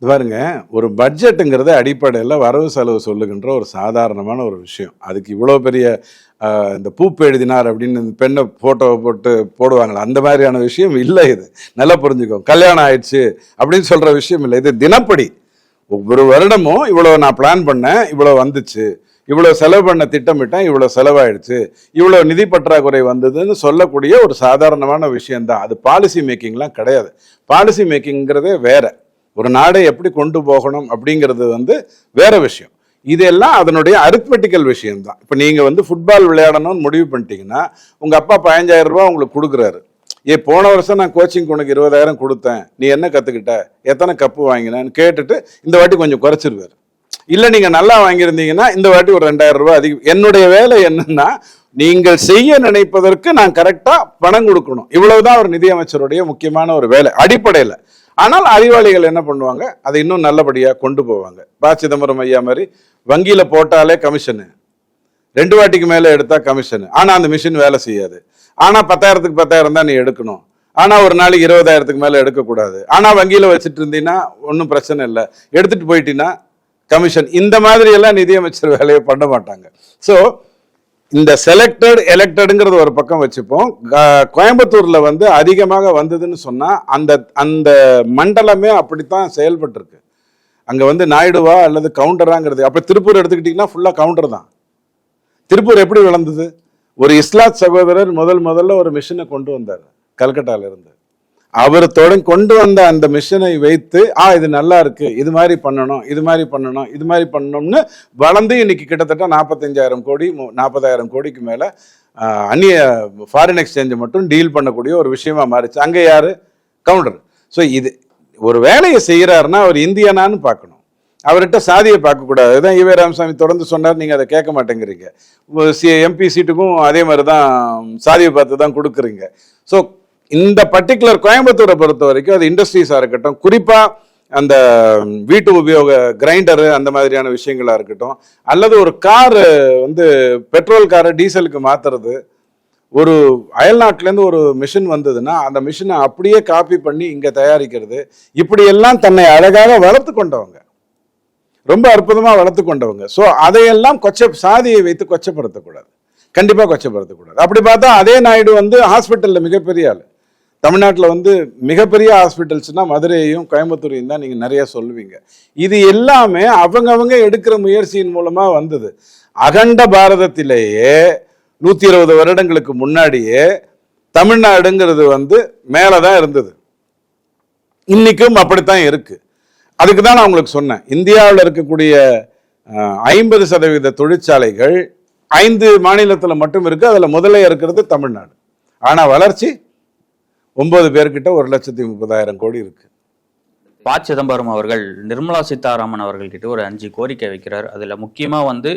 இது பாருங்க, ஒரு பட்ஜெட்டுங்கிறது அடிப்படையில் வரவு செலவு சொல்லுகின்ற ஒரு சாதாரணமான ஒரு விஷயம். அதுக்கு இவ்வளோ பெரிய இந்த பூப்பு எழுதினார் அப்படின்னு பெண்ணை ஃபோட்டோவை போட்டு போடுவாங்களா, அந்த மாதிரியான விஷயம் இல்லை. இது நல்லா புரிஞ்சுக்கோ. கல்யாணம் ஆயிடுச்சு அப்படின்னு சொல்கிற விஷயம் இல்லை. இது தினப்படி ஒவ்வொரு வருடமும் இவ்வளோ நான் பிளான் பண்ணேன், இவ்வளோ வந்துச்சு, இவ்வளோ செலவு பண்ண திட்டமிட்டேன், இவ்வளோ செலவாயிடுச்சு, இவ்வளோ நிதி பற்றாக்குறை வந்ததுன்னு சொல்லக்கூடிய ஒரு சாதாரணமான விஷயம்தான். அது பாலிசி மேக்கிங்லாம் கிடையாது. பாலிசி மேக்கிங்கிறதே வேற. ஒரு நாடை எப்படி கொண்டு போகணும் அப்படிங்கிறது வந்து வேற விஷயம். இதெல்லாம் அதனுடைய அரித்மெட்டிக்கல் விஷயம்தான். இப்போ நீங்கள் வந்து ஃபுட்பால் விளையாடணும்னு முடிவு பண்ணிட்டீங்கன்னா, உங்கள் அப்பா 15,000 ரூபா உங்களுக்கு கொடுக்குறாரு. போன வருஷம் நான் கோச்சிங் உனக்கு 20,000 கொடுத்தேன், நீ என்ன கற்றுக்கிட்ட, எத்தனை கப்பு வாங்கினேன்னு கேட்டுட்டு இந்த வாட்டி கொஞ்சம் குறைச்சிருவார். இல்லை நீங்கள் நல்லா வாங்கியிருந்தீங்கன்னா இந்த வாட்டி ஒரு 2,000 ரூபா அதிகம். என்னுடைய வேலை என்னன்னா, நீங்கள் செய்ய நினைப்பதற்கு நான் கரெக்டாக பணம் கொடுக்கணும். இவ்வளவுதான் ஒரு நிதியமைச்சருடைய முக்கியமான ஒரு வேலை அடிப்படையில். ஆனால் அறிவாளிகள் என்ன பண்ணுவாங்க, அதை இன்னும் நல்லபடியாக கொண்டு போவாங்க. ப. சிதம்பரம் ஐயா மாதிரி வங்கியில் போட்டாலே கமிஷனு, 2 வாட்டிக்கு மேலே எடுத்தா கமிஷன். ஆனால் அந்த மிஷின் வேலை செய்யாது. ஆனால் 10,000க்கு 10,000 தான் நீ எடுக்கணும். ஆனால் ஒரு நாளைக்கு 20,000க்கு மேலே எடுக்கக்கூடாது. ஆனால் வங்கியில் வச்சுட்டு இருந்தீங்கன்னா ஒன்றும் பிரச்சனை இல்லை, எடுத்துட்டு போயிட்டீங்கன்னா கமிஷன். இந்த மாதிரி எல்லாம் நிதியமைச்சர் வேலையை பண்ண மாட்டாங்க. ஸோ இந்த செலக்டட் எலெக்டடுங்கிறது ஒரு பக்கம் வச்சுப்போம். கோயம்புத்தூர்ல வந்து அதிகமாக வந்ததுன்னு சொன்னா அந்த அந்த மண்டலமே அப்படித்தான் செயல்பட்டு இருக்கு. அங்க வந்து நாயுடுவா அல்லது கவுண்டராங்கிறது. அப்ப திருப்பூர் எடுத்துக்கிட்டீங்கன்னா ஃபுல்லா கவுண்டர் தான். திருப்பூர் எப்படி வளர்ந்தது? ஒரு இஸ்லாத் சகோதரர் முதல்ல ஒரு மிஷினை கொண்டு வந்தார் கல்கட்டால இருந்து. அவர் கொண்டு வந்த அந்த மிஷினை வைத்து இது நல்லா இருக்கு, இது மாதிரி பண்ணணும், இது மாதிரி பண்ணணும், இது மாதிரி பண்ணணும்னு வளர்ந்து இன்னைக்கு கிட்டத்தட்ட 45,000 கோடி 40,000 கோடிக்கு மேல அந்நிய ஃபாரின் எக்ஸ்சேஞ்ச் மட்டும் டீல் பண்ணக்கூடிய ஒரு விஷயமா மாறிச்சு. அங்க யாரு? கவுண்டர். ஸோ இது ஒரு வேலையை செய்யறாருன்னா அவர் இந்தியனான்னு பார்க்கணும். அவர்கிட்ட சாதியை பார்க்கக்கூடாது. அதுதான் ஈவே ராமசாமி தொடர்ந்து சொன்னார். நீங்க அதை கேட்க மாட்டேங்கிறீங்க. எம்பி சீட்டுக்கும் அதே மாதிரி தான் சாதியை பார்த்து தான் கொடுக்குறீங்க. ஸோ இந்த பர்டிகுலர் கோயம்புத்தூரை பொறுத்த வரைக்கும் அது இண்டஸ்ட்ரீஸாக இருக்கட்டும், குறிப்பாக அந்த வீட்டு உபயோக கிரைண்டரு அந்த மாதிரியான விஷயங்களா இருக்கட்டும், அல்லது ஒரு காரு வந்து பெட்ரோல் காரை டீசலுக்கு மாத்துறது, ஒரு அயல்நாட்டிலேருந்து ஒரு மிஷின் வந்ததுன்னா அந்த மிஷினை அப்படியே காப்பி பண்ணி இங்கே தயாரிக்கிறது, இப்படியெல்லாம் தன்னை அழகாக வளர்த்து கொண்டவங்க, ரொம்ப அற்புதமாக வளர்த்து கொண்டவங்க. ஸோ அதையெல்லாம் சாதியை வைத்து கொச்சப்படுத்தக்கூடாது, கண்டிப்பாக கொச்சப்படுத்தக்கூடாது. அப்படி பார்த்தா அதே நாயுடு வந்து ஹாஸ்பிட்டலில் மிகப்பெரிய ஆள். தமிழ்நாட்டில் வந்து மிகப்பெரிய ஹாஸ்பிட்டல்ஸ்னா மதுரையையும் கோயம்புத்தூரையும் தான் நீங்கள் நிறைய சொல்லுவீங்க. இது எல்லாமே அவங்க எடுக்கிற முயற்சியின் மூலமாக வந்தது. அகண்ட பாரதத்திலேயே 120 வருடங்களுக்கு முன்னாடியே தமிழ்நாடுங்கிறது வந்து மேலே தான் இருந்தது. இன்னைக்கும் அப்படித்தான் இருக்கு. அதுக்கு தான் நான் உங்களுக்கு சொன்னேன், இந்தியாவில் இருக்கக்கூடிய 50% தொழிற்சாலைகள் 5 மாநிலத்தில் மட்டும் இருக்கு. அதில் முதல்ல இருக்கிறது தமிழ்நாடு. ஆனால் வளர்ச்சி 9 பேர்கிட்ட 1,30,000 கோடி இருக்கு. ப. சிதம்பரம் அவர்கள் நிர்மலா சீதாராமன் அவர்கள்கிட்ட ஒரு 5 கோரிக்கை வைக்கிறார். அதில் முக்கியமாக வந்து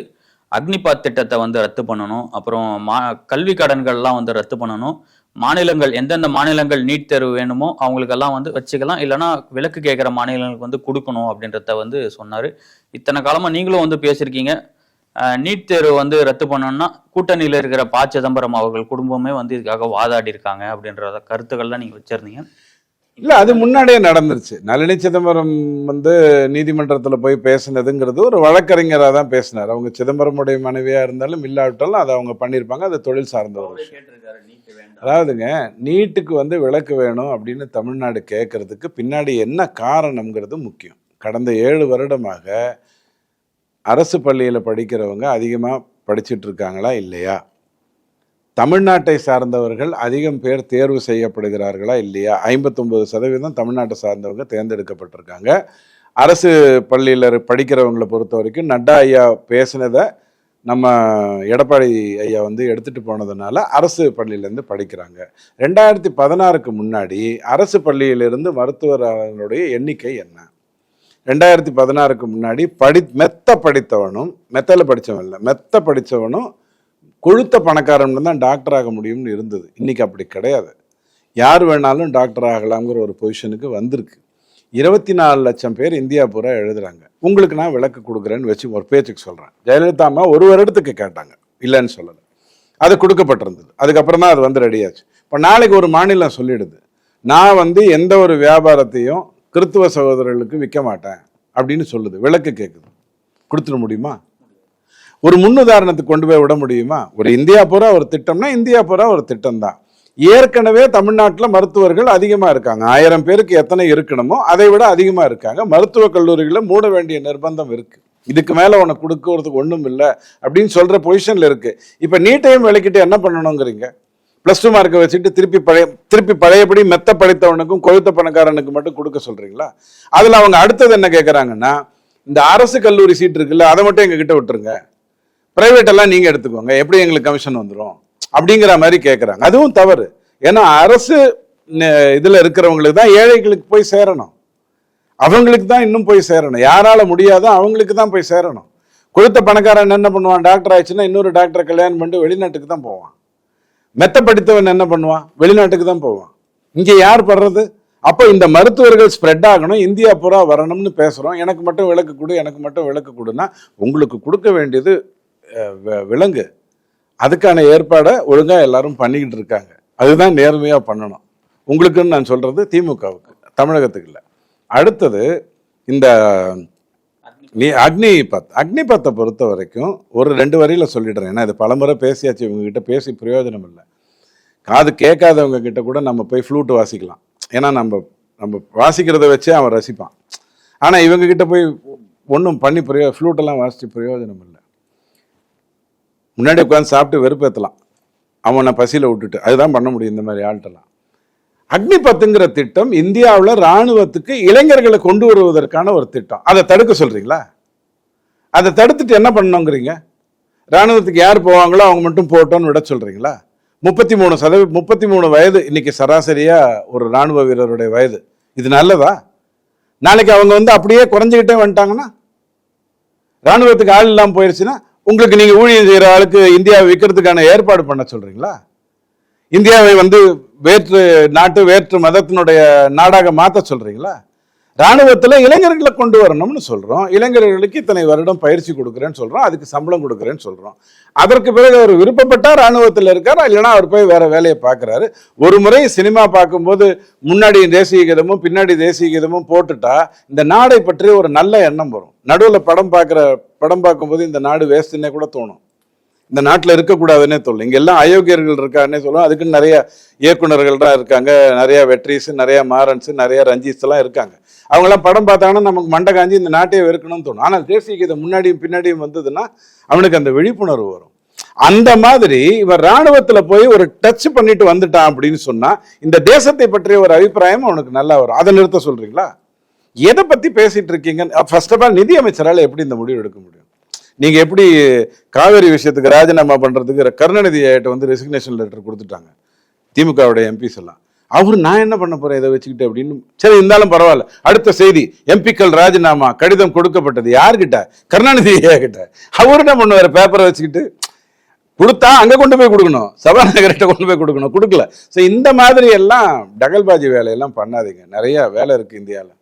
அக்னிபாத் திட்டத்தை வந்து ரத்து பண்ணணும், அப்புறம் கல்வி கடன்கள்லாம் வந்து ரத்து பண்ணணும், மாநிலங்கள் எந்தெந்த மாநிலங்கள் நீட் தேர்வு வேணுமோ அவங்களுக்கெல்லாம் வந்து வச்சுக்கலாம், இல்லைனா விலக்கு கேட்குற மாநிலங்களுக்கு வந்து கொடுக்கணும் அப்படின்றத வந்து சொன்னார். இத்தனை காலமாக நீங்களும் வந்து பேசியிருக்கீங்க, நீட் தேர்வு வந்து ரத்து பண்ணணும்னா கூட்டணியில் இருக்கிற ப. சிதம்பரம் அவர்கள் குடும்பமே வந்து இதுக்காக வாதாடி இருக்காங்க அப்படின்ற கருத்துக்கள்லாம் நீங்கள் வச்சிருந்தீங்க. இல்லை, அது முன்னாடியே நடந்துருச்சு. நளினி சிதம்பரம் வந்து நீதிமன்றத்தில் போய் பேசினதுங்கிறது ஒரு வழக்கறிஞராக தான் பேசினார். அவங்க சிதம்பரமுடைய மனைவியாக இருந்தாலும் இல்லாவிட்டாலும் அதை அவங்க பண்ணியிருப்பாங்க. அது தொழில் சார்ந்த ஒரு விஷயம். அதாவதுங்க, நீட்டுக்கு வந்து விலக்கு வேணும் அப்படின்னு தமிழ்நாடு கேட்கறதுக்கு பின்னாடி என்ன காரணம்ங்கிறது முக்கியம். கடந்த 7 வருடமாக அரசு பள்ளியில் படிக்கிறவங்க அதிகமாக படிச்சுட்டு இருக்காங்களா இல்லையா? தமிழ்நாட்டை சார்ந்தவர்கள் அதிகம் பேர் தேர்வு செய்யப்படுகிறார்களா இல்லையா? 59% தமிழ்நாட்டை சார்ந்தவங்க தேர்ந்தெடுக்கப்பட்டிருக்காங்க. அரசு பள்ளியில் படிக்கிறவங்களை பொறுத்த வரைக்கும் நட்டா ஐயா பேசினதை நம்ம எடப்பாடி ஐயா வந்து எடுத்துகிட்டு போனதுனால அரசு பள்ளியிலேருந்து படிக்கிறாங்க. 2016க்கு முன்னாடி அரசு பள்ளியிலிருந்து மருத்துவர்களுடைய எண்ணிக்கை என்ன? 2016க்கு முன்னாடி மெத்த படித்தவனும், மெத்தல படித்தவன் இல்லை, மெத்த படித்தவனும் கொழுத்த பணக்காரன் தான் டாக்டர் ஆக முடியும்னு இருந்தது. இன்னைக்கு அப்படி கிடையாது. யார் வேணாலும் டாக்டர் ஆகலாம்ங்கிற ஒரு பொசிஷனுக்கு வந்திருக்கு. 24 லட்சம் பேர் இந்தியா பூரா எழுதுறாங்க. உங்களுக்கு நான் விளக்கு கொடுக்குறேன்னு வச்சு ஒரு பேச்சுக்கு சொல்கிறேன். ஜெயலலிதா அம்மா 1 வருடத்துக்கு கேட்டாங்க, இல்லைன்னு சொல்லலை. அது கொடுக்கப்பட்டிருந்தது. அதுக்கப்புறம் தான் அது வந்து ரெடியாச்சு. இப்போ நாளைக்கு ஒரு மாநிலம் சொல்லிடுது, நான் வந்து எந்த ஒரு வியாபாரத்தையும் கிறித்துவ சகோதரர்களுக்கு விற்க மாட்டேன் அப்படின்னு சொல்லுது. விளக்கு கேட்குது. கொடுத்துட முடியுமா? ஒரு முன்னுதாரணத்துக்கு கொண்டு போய் விட முடியுமா? ஒரு இந்தியா பூரா ஒரு திட்டம்னா இந்தியா பூரா ஒரு திட்டம் தான். ஏற்கனவே தமிழ்நாட்டில் மருத்துவர்கள் அதிகமாக இருக்காங்க. 1000 பேருக்கு எத்தனை இருக்கணுமோ அதை விட அதிகமாக இருக்காங்க. மருத்துவக் கல்லூரிகளை மூட வேண்டிய நிர்பந்தம் இருக்கு. இதுக்கு மேலே உனக்கு கொடுக்கறதுக்கு ஒன்றும் இல்லை அப்படின்னு சொல்கிற பொசிஷனில் இருக்குது. இப்போ நீட்டையும் விளக்கிட்டு என்ன பண்ணணுங்கிறீங்க? +2 மார்க்கை வச்சுட்டு திருப்பி பழையபடி மெத்த படித்தவனுக்கும் கொழுத்த பணக்காரனுக்கு மட்டும் கொடுக்க சொல்கிறீங்களா? அதில் அவங்க அடுத்தது என்ன கேட்குறாங்கன்னா, இந்த அரசு கல்லூரி சீட் இருக்குல்ல, அதை மட்டும் எங்ககிட்ட விட்டுருங்க, பிரைவேட் எல்லாம் நீங்கள் எடுத்துக்கோங்க, எப்படி எங்களுக்கு கமிஷன் வந்துடும் அப்படிங்கிற மாதிரி கேட்குறாங்க. அதுவும் தவறு. ஏன்னா அரசு இதில் இருக்கிறவங்களுக்கு தான் ஏழைகளுக்கு போய் சேரணும், அவங்களுக்கு தான் இன்னும் போய் சேரணும். யாரால முடியாதோ அவங்களுக்கு தான் போய் சேரணும். கொழுத்த பணக்காரன் என்ன பண்ணுவான்? டாக்டர் ஆயிடுச்சுன்னா இன்னொரு டாக்டரை கல்யாணம் பண்ணிட்டு வெளிநாட்டுக்கு தான் போவான். மெத்த படித்தவன் என்ன பண்ணுவான்? வெளிநாட்டுக்கு தான் போவான். இங்கே யார் படுறது? அப்போ இந்த மருத்துவர்கள் ஸ்ப்ரெட் ஆகணும், இந்தியா பூரா வரணும்னு பேசுகிறோம். எனக்கு மட்டும் விளக்கு கொடு, எனக்கு மட்டும் விளக்கு கொடுன்னா உங்களுக்கு கொடுக்க வேண்டியது விலங்கு. அதுக்கான ஏற்பாடை ஒழுங்கா எல்லாரும் பண்ணிக்கிட்டு இருக்காங்க. அதுதான் நேர்மையா பண்ணணும். உங்களுக்குன்னு நான் சொல்றது திமுகவுக்கு, தமிழகத்துக்கு இல்லை. அடுத்தது இந்த அக்னிபத்தை பொறுத்த வரைக்கும் ஒரு 2 வரியில சொல்லிடுறேன். ஏன்னா இது பலமுறை பேசியாச்சு, இவங்ககிட்ட பேசி பிரயோஜனம் இல்லை. காது கேட்காதவங்க கிட்ட கூட நம்ம போய் ஃப்ளூட் வாசிக்கலாம். ஏன்னா நம்ம வாசிக்கிறத வச்சே அவன் ரசிப்பான். ஆனால் இவங்க கிட்ட போய் ஒன்றும் பண்ணி ஃப்ளூட்டெல்லாம் வாசித்து பிரயோஜனம் இல்லை. முன்னாடி உட்காந்து சாப்பிட்டு வெறுப்பேற்றலாம், அவனை பசியில் விட்டுட்டு. அதுதான் பண்ண முடியும் இந்த மாதிரி ஆள்கிட்டலாம். அக்னிபத்துங்கிற திட்டம் இந்தியாவில் இராணுவத்துக்கு இளைஞர்களை கொண்டு வருவதற்கான ஒரு திட்டம். அதை தடுக்க சொல்றீங்களா? அதை தடுத்துட்டு என்ன பண்ணணுங்கிறீங்க? இராணுவத்துக்கு யார் போவாங்களோ அவங்க மட்டும் போட்டோன்னு விட சொல்றீங்களா? 33 வயது இன்னைக்கு சராசரியா ஒரு இராணுவ வீரருடைய வயது. இது நல்லதா? நாளைக்கு அவங்க வந்து அப்படியே குறைஞ்சிக்கிட்டே வந்துட்டாங்கன்னா, இராணுவத்துக்கு ஆள் இல்லாமல் போயிடுச்சுன்னா, உங்களுக்கு நீங்க ஊழியம் செய்யற ஆளுக்கு இந்தியாவை விற்கிறதுக்கான ஏற்பாடு பண்ண சொல்றீங்களா? இந்தியாவை வந்து வேற்று நாட்டு வேற்று மதத்தினுடைய நாடாக மாற்ற சொல்றீங்களா? இராணுவத்துல இளைஞர்களை கொண்டு வரணும்னு சொல்றோம். இளைஞர்களுக்கு இத்தனை வருடம் பயிற்சி கொடுக்குறேன்னு சொல்றோம், அதுக்கு சம்பளம் கொடுக்குறேன்னு சொல்றோம். அதற்கு பிறகு அவர் விருப்பப்பட்டா இராணுவத்தில் இருக்காரு, இல்லைன்னா அவர் போய் வேற வேலையை பார்க்கிறாரு. ஒரு முறை சினிமா பார்க்கும்போது முன்னாடி தேசிய கீதமும் பின்னாடி தேசிய கீதமும் போட்டுட்டா இந்த நாடை பற்றி ஒரு நல்ல எண்ணம் வரும். நடுவில் படம் பார்க்கும்போது இந்த நாடு வேஸ்ட்னே கூட தோணும், இந்த நாட்டில் இருக்கக்கூடாதுன்னே தோணும். இங்க எல்லாம் அயோக்கியர்கள் இருக்காருன்னே சொல்லுவோம். அதுக்குன்னு நிறைய இயக்குநர்கள் தான் இருக்காங்க, நிறைய வெட்ரிஸ், நிறைய மாறன்ஸ், நிறைய ரஞ்சித்ஸ் எல்லாம் இருக்காங்க. அவங்களாம் படம் பார்த்தாங்கன்னா நமக்கு மண்டை காஞ்சி இந்த நாட்டையே வெறுக்கணும்னு தோணும். ஆனால் தேசிய கீதம் முன்னாடியும் பின்னாடியும் வந்ததுன்னா அவனுக்கு அந்த விழிப்புணர்வு வரும். அந்த மாதிரி இவன் இராணுவத்துல போய் ஒரு டச் பண்ணிட்டு வந்துட்டான் அப்படின்னு சொன்னா இந்த தேசத்தை பற்றிய ஒரு அபிப்பிராயம் அவனுக்கு நல்லா வரும். அதை நிறுத்த சொல்றீங்களா? எதை பத்தி பேசிட்டு இருக்கீங்க? ஃபர்ஸ்ட் ஆஃப் ஆல் நிதியமைச்சரால் எப்படி இந்த முடிவு எடுக்க முடியும்? நீங்க எப்படி காவேரி விஷயத்துக்கு ராஜினாமா பண்றதுக்கு கருணாநிதி வந்து ரெசிக்னேஷன் லெட்டர் கொடுத்துட்டாங்க திமுகவுடைய எம்பிஸ் எல்லாம். அவரு நான் என்ன பண்ண போறேன் இதை வச்சுக்கிட்டு அப்படின்னு. சரி, இருந்தாலும் பரவாயில்ல. அடுத்த செய்தி, எம்பிக்கள் ராஜினாமா கடிதம் கொடுக்கப்பட்டது. யார்கிட்ட? கருணாநிதி கிட்ட. அவர் என்ன பண்ணுவாரு? பேப்பரை வச்சுக்கிட்டு கொடுத்தா அங்க கொண்டு போய் கொடுக்கணும், சபாநாயகர்கிட்ட கொண்டு போய் கொடுக்கணும், கொடுக்கல. ஸோ இந்த மாதிரி எல்லாம் டகல்பாஜி வேலையெல்லாம் பண்ணாதீங்க. நிறைய வேலை இருக்கு இந்தியாவில்.